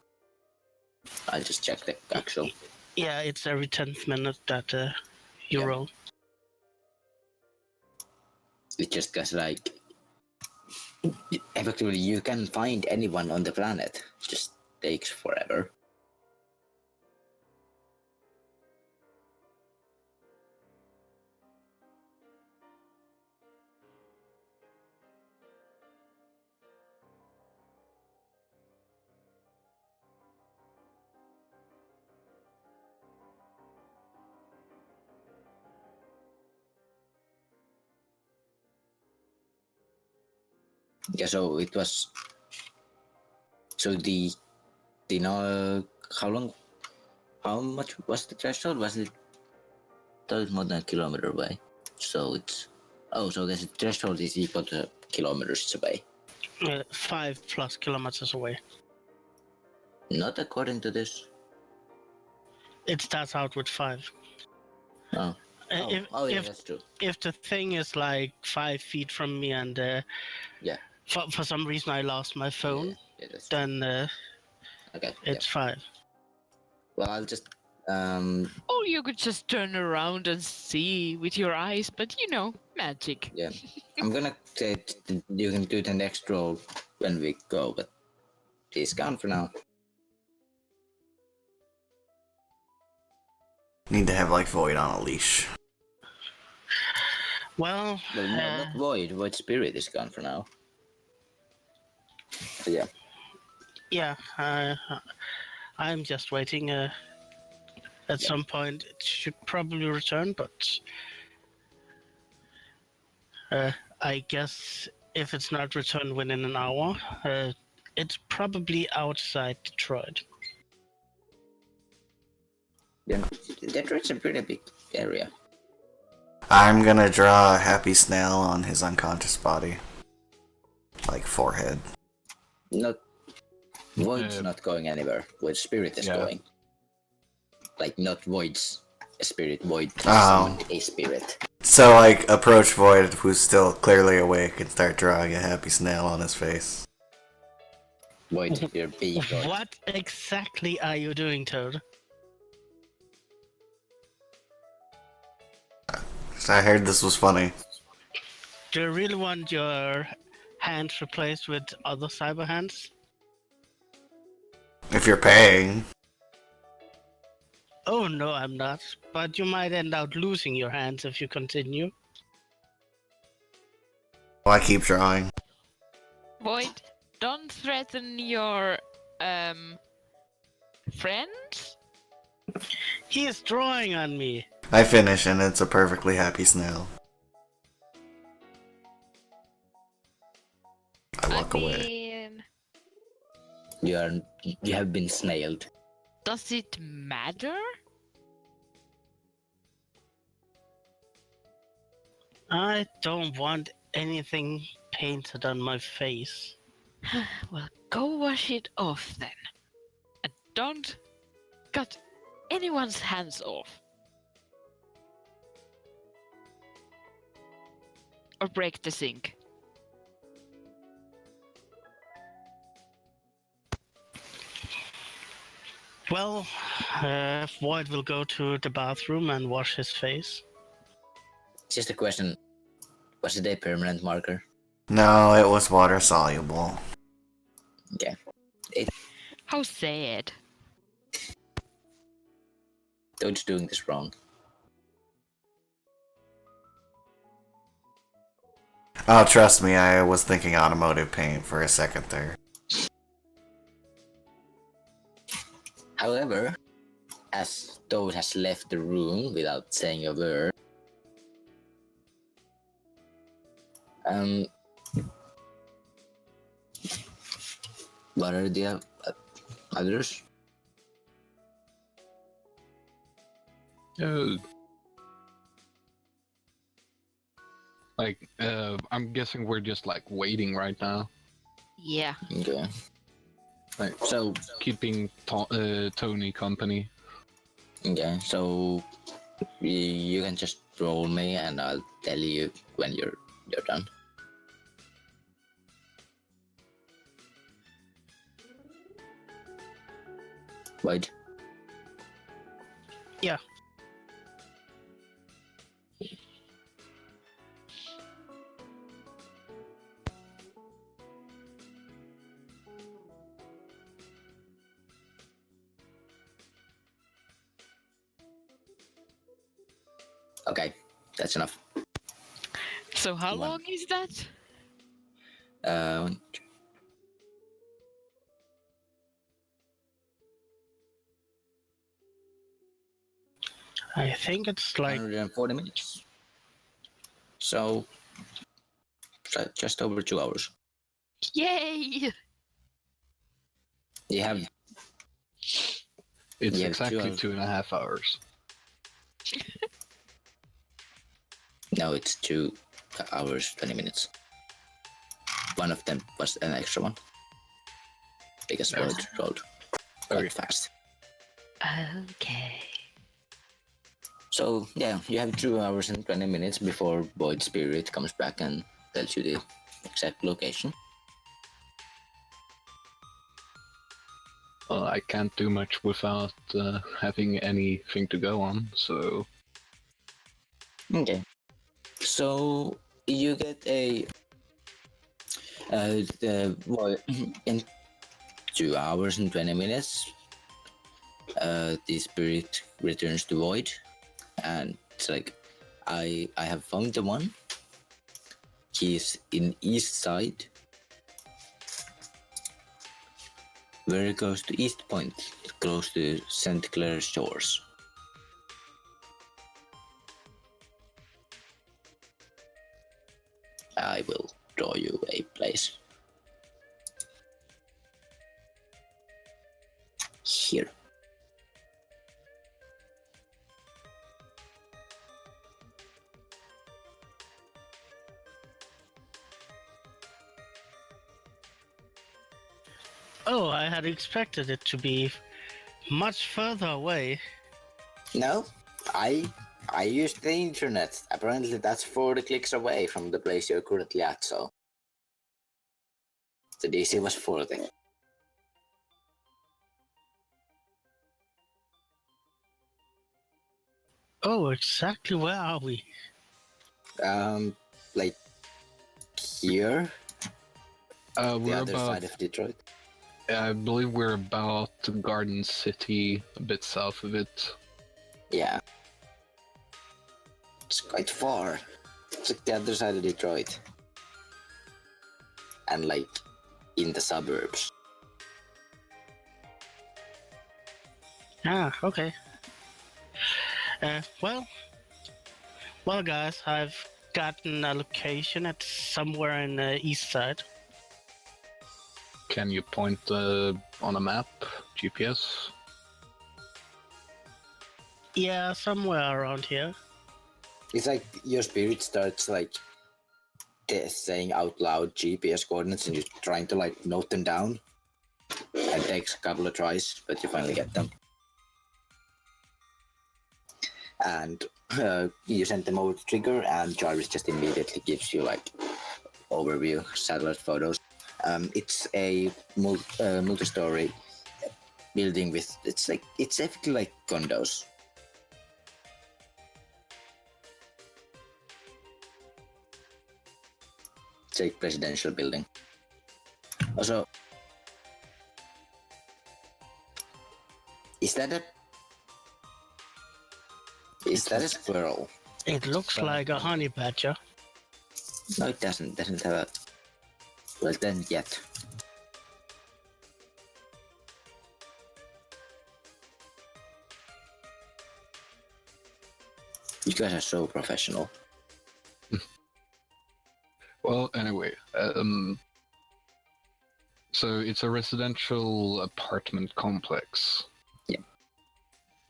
I'll just check the actual. Yeah, it's every 10th minute that you Yeah. roll. It just gets like effectively you can find anyone on the planet. It just takes forever. Yeah, so it was. So the how much was the threshold? Was it? That was more than a kilometer away. So it's. Oh, so the threshold is equal to kilometers away. 5+ kilometers away. Not according to this. It starts out with 5. Oh. If, Yeah, if, that's true. if the thing is like 5 feet from me and Yeah. for some reason I lost my phone, Yeah, that's true. then Okay. it's 5. Well, I'll just Or you could just turn around and see with your eyes, but you know, magic. yeah. I'm gonna say you can do the next roll when we go, but he's gone for now. Need to have like Void on a leash. Well, Well, no, not Void. Void Spirit is gone for now. So, yeah. yeah, I'm just waiting. At some point, it should probably return, but I guess if it's not returned within an hour, it's probably outside Detroit. Yeah. Detroit's a pretty big area. I'm gonna draw a happy snail on his unconscious body. Like forehead. Not Void's not going anywhere. Void Spirit is going. Like not Void's spirit. Void summoned a spirit. So like approach Void, who's still clearly awake, and start drawing a happy snail on his face. Void, you're big. Void. What exactly are you doing, Toad? I heard this was funny. Do you really want your hands replaced with other cyber hands? If you're paying. Oh no, I'm not. But you might end up losing your hands if you continue. Well, I keep trying. Void, don't threaten your friends. He is drawing on me. I finish and it's a perfectly happy snail. I walk away. Mean, You have been snailed. does it matter? I don't want anything painted on my face. Well, go wash it off then. And don't cut anyone's hands off. Or break the sink. Well, Void will go to the bathroom and wash his face. Just a question. Was it a permanent marker? No, it was water soluble. Okay. How sad. Toad's doing this wrong. Oh, trust me, I was thinking automotive paint for a second there. However, as Toad has left the room without saying a word, what are the others? I'm guessing we're just like waiting right now, Yeah. Okay. like So, keeping Tony company. okay, so you can just roll me and I'll tell you when you're done. Wait. Yeah. Okay, that's enough. So how One. long is that? Uh, I think it's like 140 minutes. So, just over 2 hours. Yay! You have It's Yeah, exactly 2 hours. 2.5 hours. no, it's 2 hours 20 minutes. One of them was an extra one because Okay. Void rolled Okay. quite fast. Okay. So yeah, you have 2 hours and 20 minutes before Void Spirit comes back and tells you the exact location. Well, I can't do much without having anything to go on, so Okay. So you get a well, in 2 hours and 20 minutes, the spirit returns to Void, and it's like, I have found the one. He's in east side, very close to East Point, close to St. Clair Shores. I will draw you a place. Here. Oh, I had expected it to be much further away. No, I used the internet. Apparently that's 40 clicks away from the place you're currently at, so the DC was 40. Oh, exactly where are we? Like here, The We're other about. side of Detroit. I believe we're about Garden City, a bit south of it. Yeah. It's quite far. It's like the other side of Detroit. And like in the suburbs. Ah, okay. Well, guys, I've gotten a location at somewhere in the east side. Can you point on a map, GPS? Yeah, somewhere around here. It's like your spirit starts like saying out loud GPS coordinates and you're trying to like note them down. And it takes a couple of tries, but you finally get them. And you send them over to Trigger, and Jarvis just immediately gives you like overview satellite photos. It's a multi-story building with it's effectively like condos. It's a presidential building. Also, is that a squirrel? It looks like a honey badger. No, it doesn't. Doesn't have a. Well, then yet. You guys are so professional. Well, anyway, so it's a residential apartment complex. Yeah.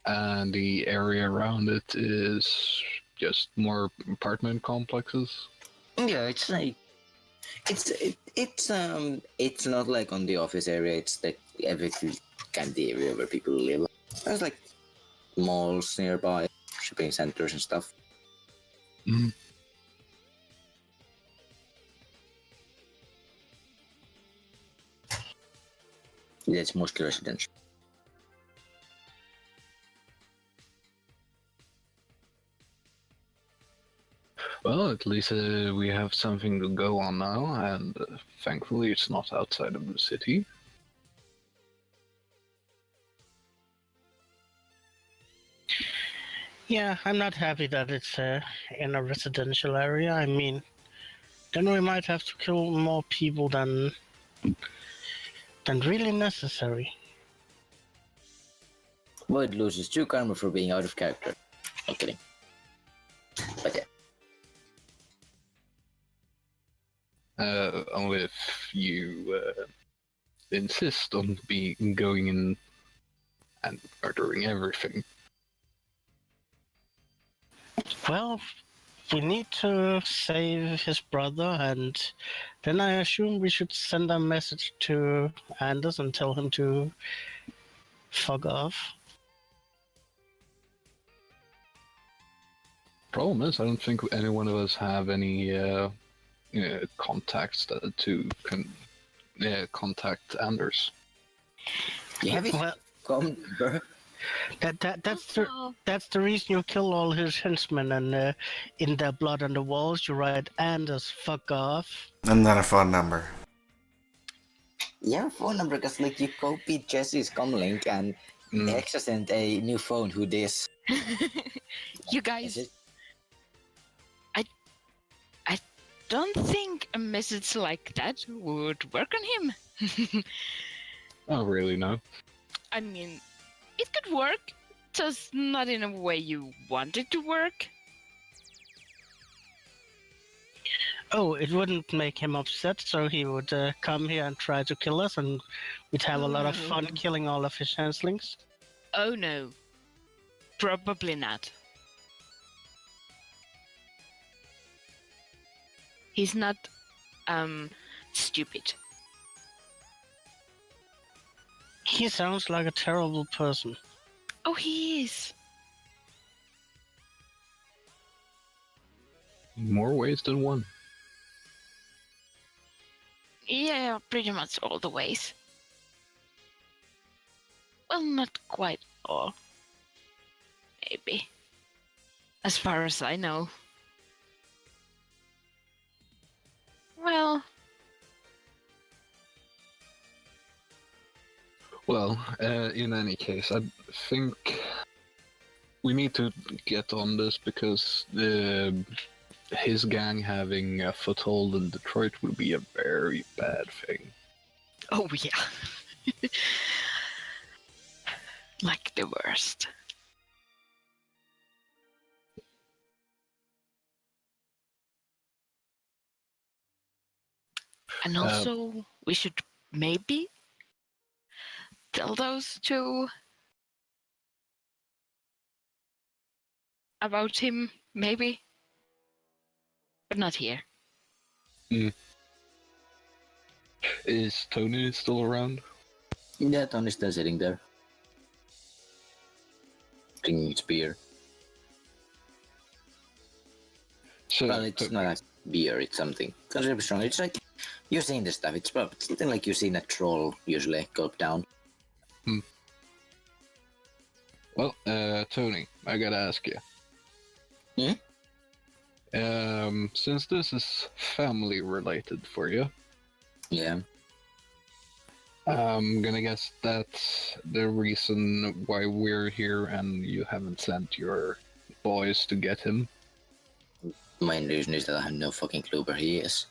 And the area around it is just more apartment complexes. Yeah, it's like it's not like on the office area. It's like every kind of the area where people live. There's like malls nearby, shopping centers and stuff. Mm. Yeah, it's mostly residential. Well, at least we have something to go on now, and thankfully it's not outside of the city. Yeah, I'm not happy that it's in a residential area. I mean, then we might have to kill more people than really necessary. Void loses 2 karma for being out of character. I'm kidding. But yeah. Only if you insist on going in and murdering everything. Well, we need to save his brother, and then I assume we should send a message to Anders and tell him to fuck off. Problem is, I don't think any one of us have any contacts to contact Anders. You have it. Well, Come, bro. that's the reason you kill all his henchmen, and in their blood on the walls you write Anders fuck off. And then a phone number. Yeah, phone number because like you copied Jesse's comlink and Hexa sent a new phone. Who this? You guys, I don't think a message like that would work on him. Oh, really? No. I mean, it could work, just not in a way you want it to work. Oh, it wouldn't make him upset, so he would come here and try to kill us, and we'd have a lot of fun killing all of his changelings. Oh no, probably not. He's not, stupid. He sounds like a terrible person. Oh, he is. More ways than one. Yeah, pretty much all the ways. Well, not quite all. Maybe. As far as I know. Well, Well, in any case, I think we need to get on this because his gang having a foothold in Detroit would be a very bad thing. Oh yeah. Like the worst. And also, we should maybe tell those two about him, maybe. But not here. Is Tony still around? Yeah, Tony's still sitting there. Drinking his beer. So, Well, it's not a beer, it's something considerably strong. It's like, you've seen this stuff, it's probably something like you've seen a troll usually gulp down. Well, Tony, I gotta ask you. Since this is family related for you, Yeah. I'm gonna guess that's the reason why we're here and you haven't sent your boys to get him. Main reason is that I have no fucking clue where he is.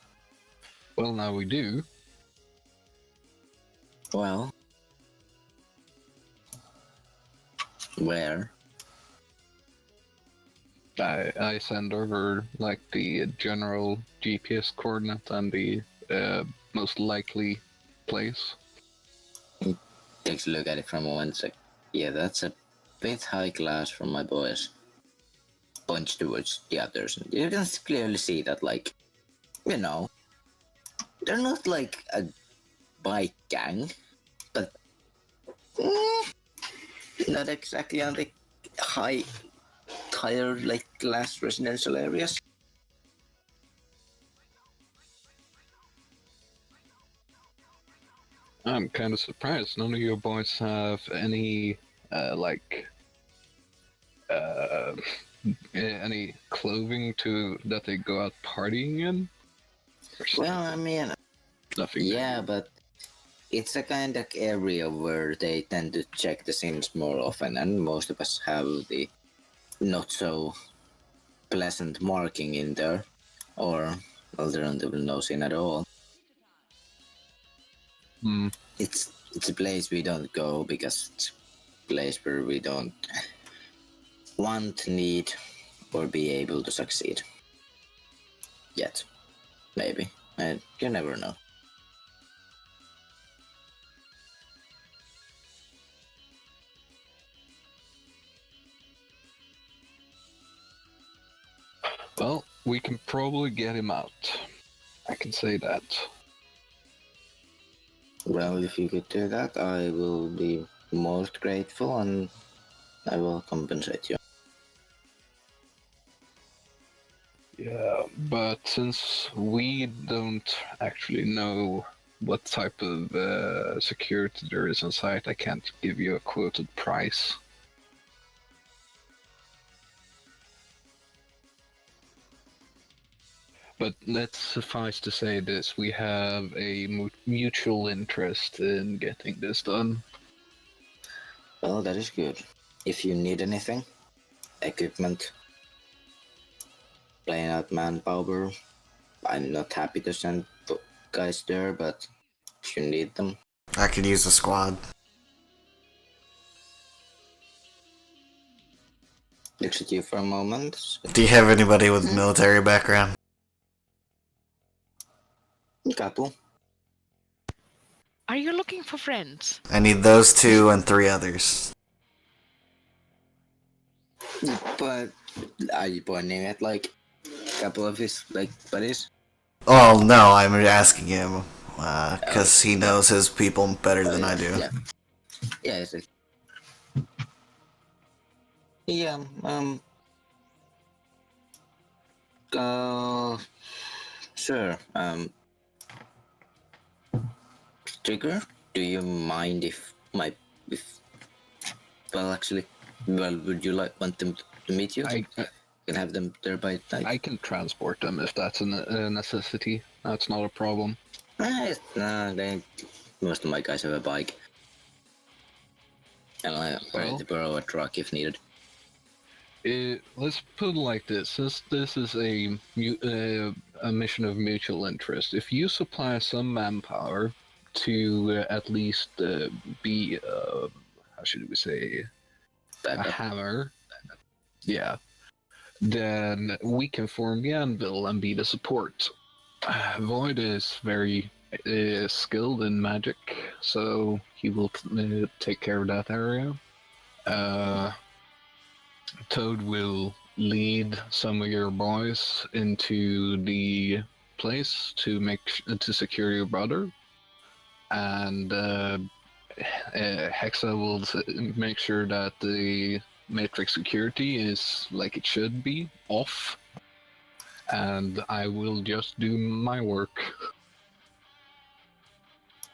Well, now we do. Well. Where? I send over like the general GPS coordinate and the most likely place. Takes a look at it for a moment. It's like, yeah, that's a bit high class from my boys. Points towards the others. You can clearly see that, like, you know, they're not like a bike gang, but not exactly on the higher, like, class residential areas. I'm kind of surprised none of your boys have any any clothing to that they go out partying in. Well, I mean, Nothing. yeah, but it's a kind of area where they tend to check the sims more often, and most of us have the not so pleasant marking in there, or alternatively no sin at all. It's a place we don't go because it's a place where we don't want, need, or be able to succeed. Yet. Maybe. And you never know. Well, we can probably get him out. I can say that. Well, if you could do that, I will be most grateful and I will compensate you. Yeah, but since we don't actually know what type of security there is on site, I can't give you a quoted price. But let's suffice to say this, we have a mutual interest in getting this done. Well, that is good. If you need anything, equipment, playing out manpower, I'm not happy to send guys there, but if you need them. I could use a squad. Looks at you for a moment. Do you have anybody with military background? Couple. Are you looking for friends? I need those two and 3 others. But are you pointing at like a couple of his like buddies? Oh no, I'm asking him because he knows his people better than I do. Yeah. Yeah, it's like, yeah, sure, Trigger, do you mind if actually, would you want them to meet you? I Can have them there by night? I can transport them if that's a necessity. That's not a problem. Most of my guys have a bike. And I'm ready to borrow a truck if needed. Let's put it like this: since this is a mission of mutual interest, if you supply some manpower to at least be how should we say a Backup. hammer, yeah, then we can form the anvil and be the support. Void is very skilled in magic, so he will take care of that area. Toad will lead some of your boys into the place to to secure your brother, and Hexa will make sure that the matrix security is like it should be off, and I will just do my work.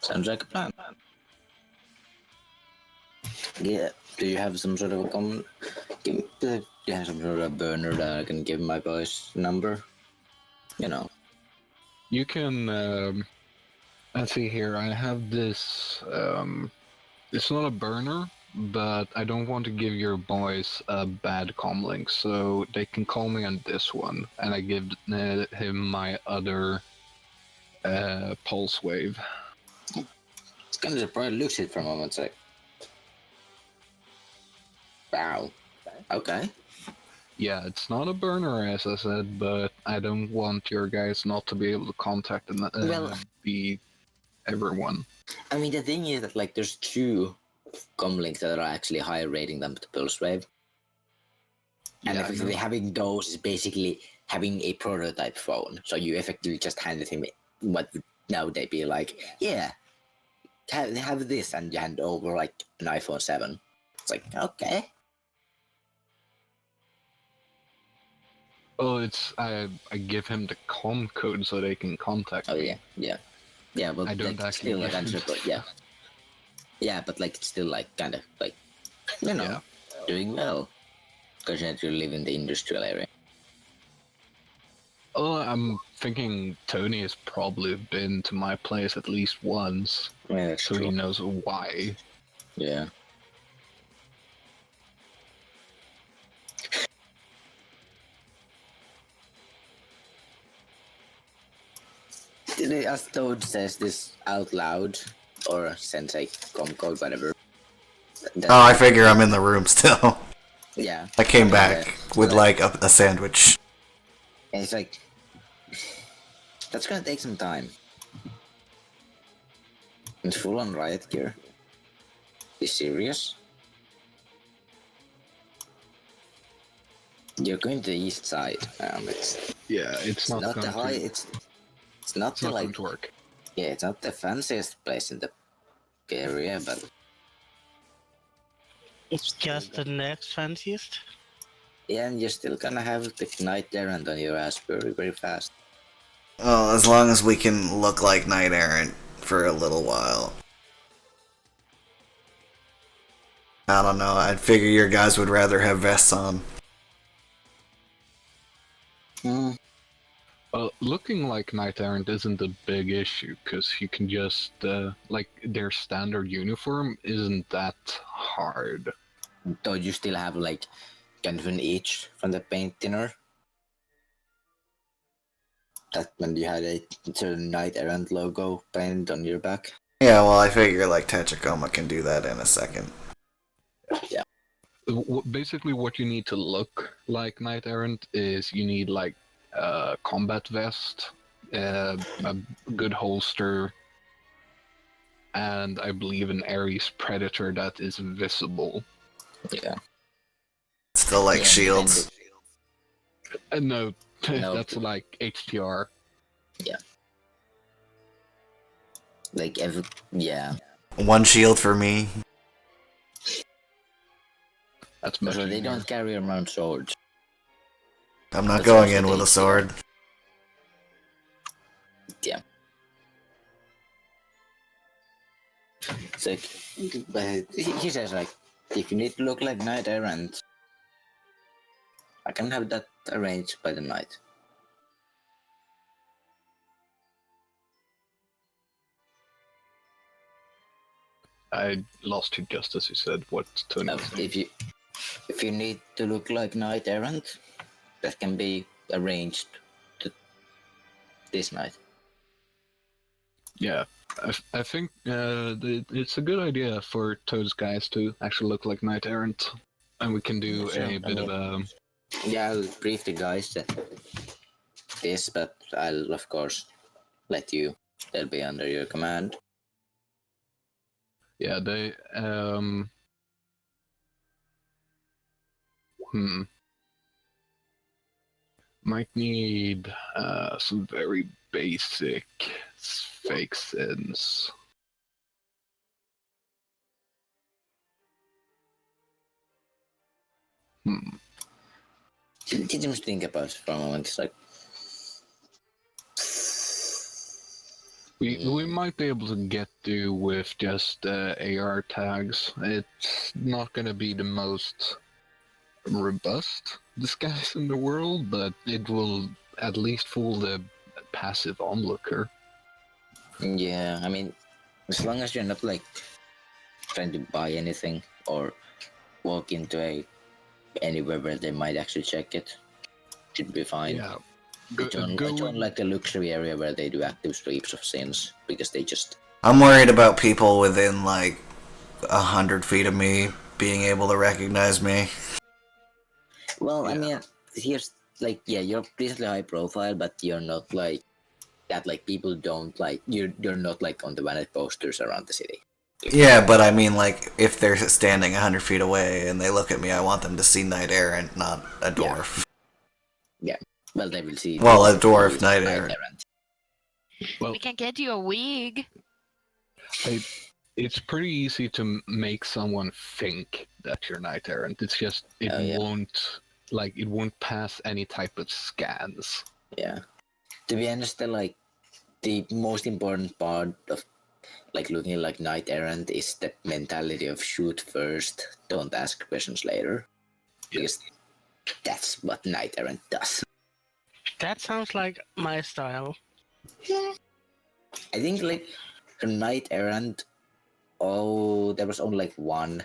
Sounds like a plan. Yeah. Do you have some sort of do you have some sort of burner that I can give my boys number? You know. You can let's see here. I have this. It's not a burner, but I don't want to give your boys a bad comlink, so they can call me on this one, and I give him my other pulse wave. It's kind of surprised Lucid for a moment. It's like, wow. Okay. Yeah, it's not a burner, as I said, but I don't want your guys not to be able to contact and be everyone. I mean, the thing is that like there's two comlinks that are actually higher rating than the pulse wave. And Yeah, effectively having those is basically having a prototype phone. So you effectively just handed him what would nowadays be like, yeah, have this, and you hand over like an iPhone 7. It's like, okay. Oh, it's I give him the com code so they can contact Oh me. yeah. But I don't like, actually still give like, him yeah, but like it's still like kind of like, you know, Yeah. doing well because you live in the industrial area. Oh, I'm thinking Tony has probably been to my place at least once, Yeah, that's so true. he knows why. Yeah. As Toad says this out loud, or Sensei Comcode, whatever. Oh, I figure I'm in the room still. Yeah. I came mean, back with like a sandwich. And it's like, that's gonna take some time. It's full on riot gear. You serious? You're going to the east side. It's not not going the high. to. It's not It's the not like. going to work. Yeah, it's not the fanciest place in the area, but It's just the next fanciest. yeah, and you're still gonna have the knight errant on your ass very, very fast. Well, as long as we can look like Knight Errant for a little while. I don't know, I'd figure your guys would rather have vests on. Hmm. Well, looking like Knight Errant isn't a big issue, because you can just, like, their standard uniform isn't that hard. Though you still have like kind of an itch from the paint thinner. That when you had a certain knight errant logo painted on your back. Yeah, well, I figure like Tachikoma can do that in a second. Yeah. Basically, what you need to look like Knight Errant is you need, like, a combat vest, a good holster, and I believe an Ares Predator that is visible. Yeah. Still like Yeah, shields. No, No. that's like HTR. Yeah. Like yeah. One shield for me. That's much So they easier. don't carry around swords. I'm not That's going also in with the a sword. Yeah. It's like, but he says like, if you need to look like knight errant, I can have that arranged by the night. I lost you just as you said what Tony No, was saying. if you need to look like Knight Errant, that can be arranged to this night. Yeah, I think it's a good idea for Toad's guys to actually look like Knight Errant, and we can do Sure, a bit of a. Yeah, I'll brief the guys that this, but I'll of course let you. They'll be under your command. Yeah, they. Might need some very basic fake sins. Did you just think about it for a moment? It's like We might be able to get through with just AR tags. It's not going to be the most robust disguise in the world, but it will at least fool the passive onlooker. yeah, I mean, as long as you're not like trying to buy anything or walk into anywhere where they might actually check it, should be fine. Yeah. I join like a luxury area where they do active sweeps of sins because they just. I'm worried about people within like 100 feet of me being able to recognize me. Well, I Yeah. mean, here's like, yeah, you're decently high profile, but you're not like that. Like people don't like you're not like on the wanted posters around the city. Yeah, but I mean, like, if they're standing 100 feet away and they look at me, I want them to see Knight Errant, not a dwarf. Yeah. Well, they will see. Well, a they will dwarf use Knight Errant. Well, We can get you a wig. it's pretty easy to make someone think that you're Knight Errant. It's just it won't pass any type of scans. Yeah. To be honest, the most important part of like looking like Knight Errant is the mentality of shoot first, don't ask questions later, because that's what Knight Errant does. That sounds like my style. I think like for Knight Errant, there was only like one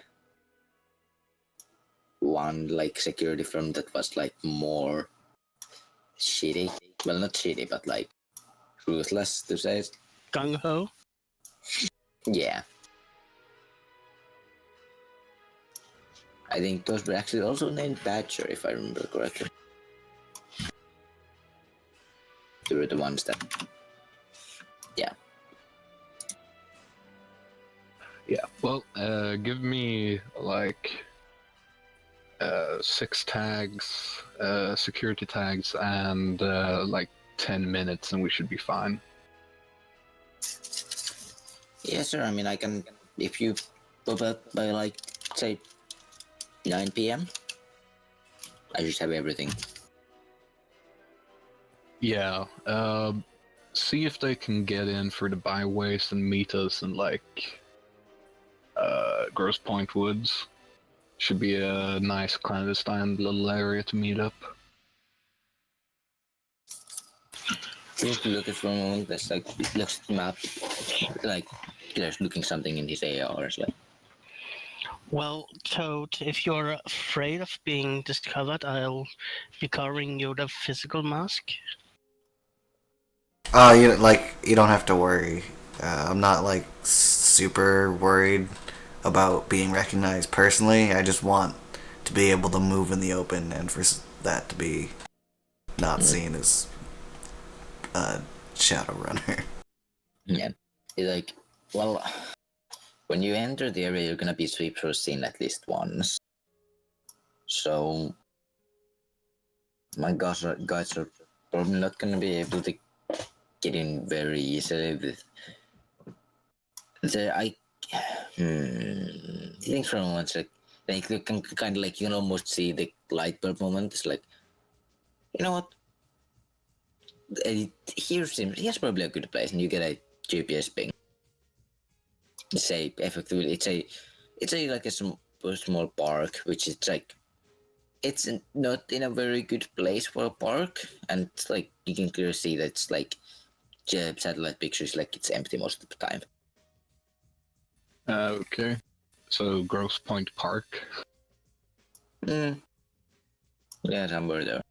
like security firm that was like more shitty. Well, not shitty, but like ruthless to say it. Gung ho. Yeah. I think those were actually also named Badger, if I remember correctly. They were the ones that. Yeah. Yeah. Well, give me like 6 tags, security tags, and like 10 minutes, and we should be fine. Yeah, sir. I mean, I can. If you pop up by like, say, 9 p.m., I just have everything. Yeah. See if they can get in for the byways and meet us in like Grosse Point Woods. Should be a nice clandestine little area to meet up. Just look at for a moment. That's like looks at the map, like there's looking something in his AR. It's like, Well, Toad, if you're afraid of being discovered, I'll be covering you with a physical mask. You don't have to worry. I'm not like super worried about being recognized personally. I just want to be able to move in the open and for that to be not seen as a Shadowrunner. yeah, it's like, well, when you enter the area, you're gonna be swept or seen at least once. So, my guys are probably not gonna be able to get in very easily with. I think for a moment, like you can kind of like you can almost see the light bulb moment. It's like, you know what? Here's probably a good place, and you get a GPS ping. Say effectively, it's a like a small park, which is like it's not in a very good place for a park, and it's like you can clearly see that it's like satellite pictures like it's empty most of the time. Okay. So Grosse Point Park. Yeah, somewhere there.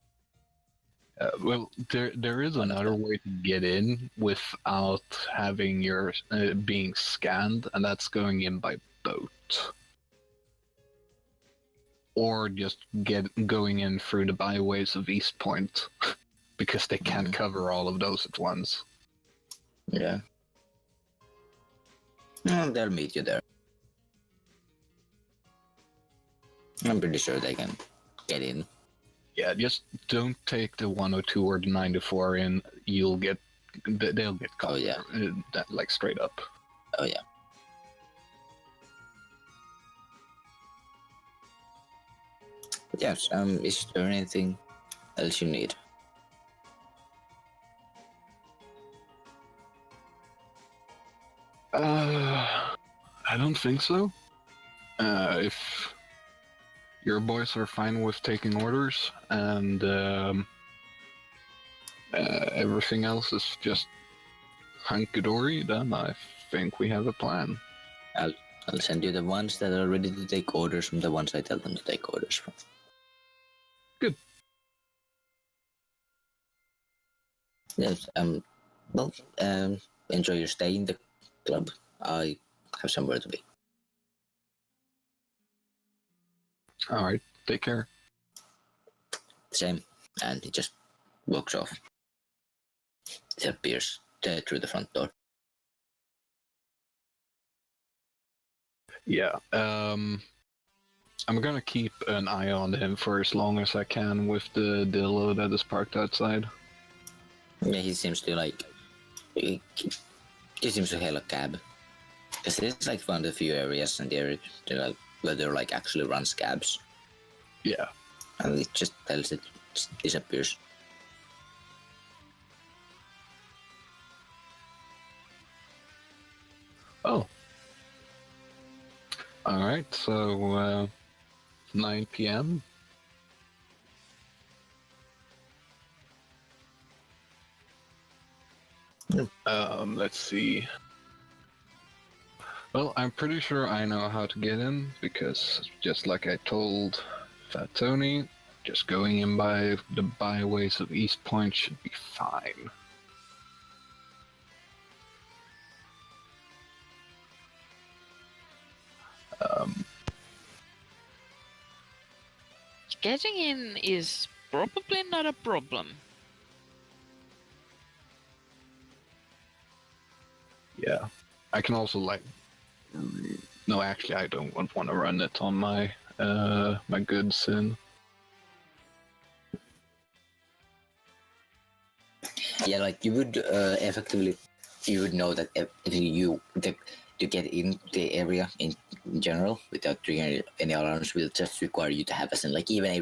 Well, there is another way to get in without having your being scanned, and that's going in by boat, or just going in through the byways of East Point, because they can't cover all of those at once. Yeah. They'll meet you there. I'm pretty sure they can get in. Yeah, just don't take the 102 or the 94 in. They'll get caught. Oh, yeah. That, like, straight up. Oh yeah. But yes. Is there anything else you need? I don't think so. If your boys are fine with taking orders and everything else is just hunky-dory, then I think we have a plan. I'll send you the ones that are ready to take orders from the ones I tell them to take orders from. Good. Yes. Well. Enjoy your stay in the club. I have somewhere to be. All right. Take care. Same. And he just walks off. Disappears through the front door. Yeah. I'm gonna keep an eye on him for as long as I can with the Dillo that is parked outside. Yeah, he seems to like. He seems to hail a cab. Because this is like one of the few areas in the area where they're like actually runs cabs. Yeah. And it just tells it disappears. Oh. All right. So 9 p.m. Let's see. Well, I'm pretty sure I know how to get in because just like I told Fat Tony, just going in by the byways of East Point should be fine. Getting in is probably not a problem. Yeah. I can also like... No, actually, I don't want to run it on my my good sin. Yeah, like you would effectively, you would know that to get in the area in general without triggering any alarms will just require you to have a like even a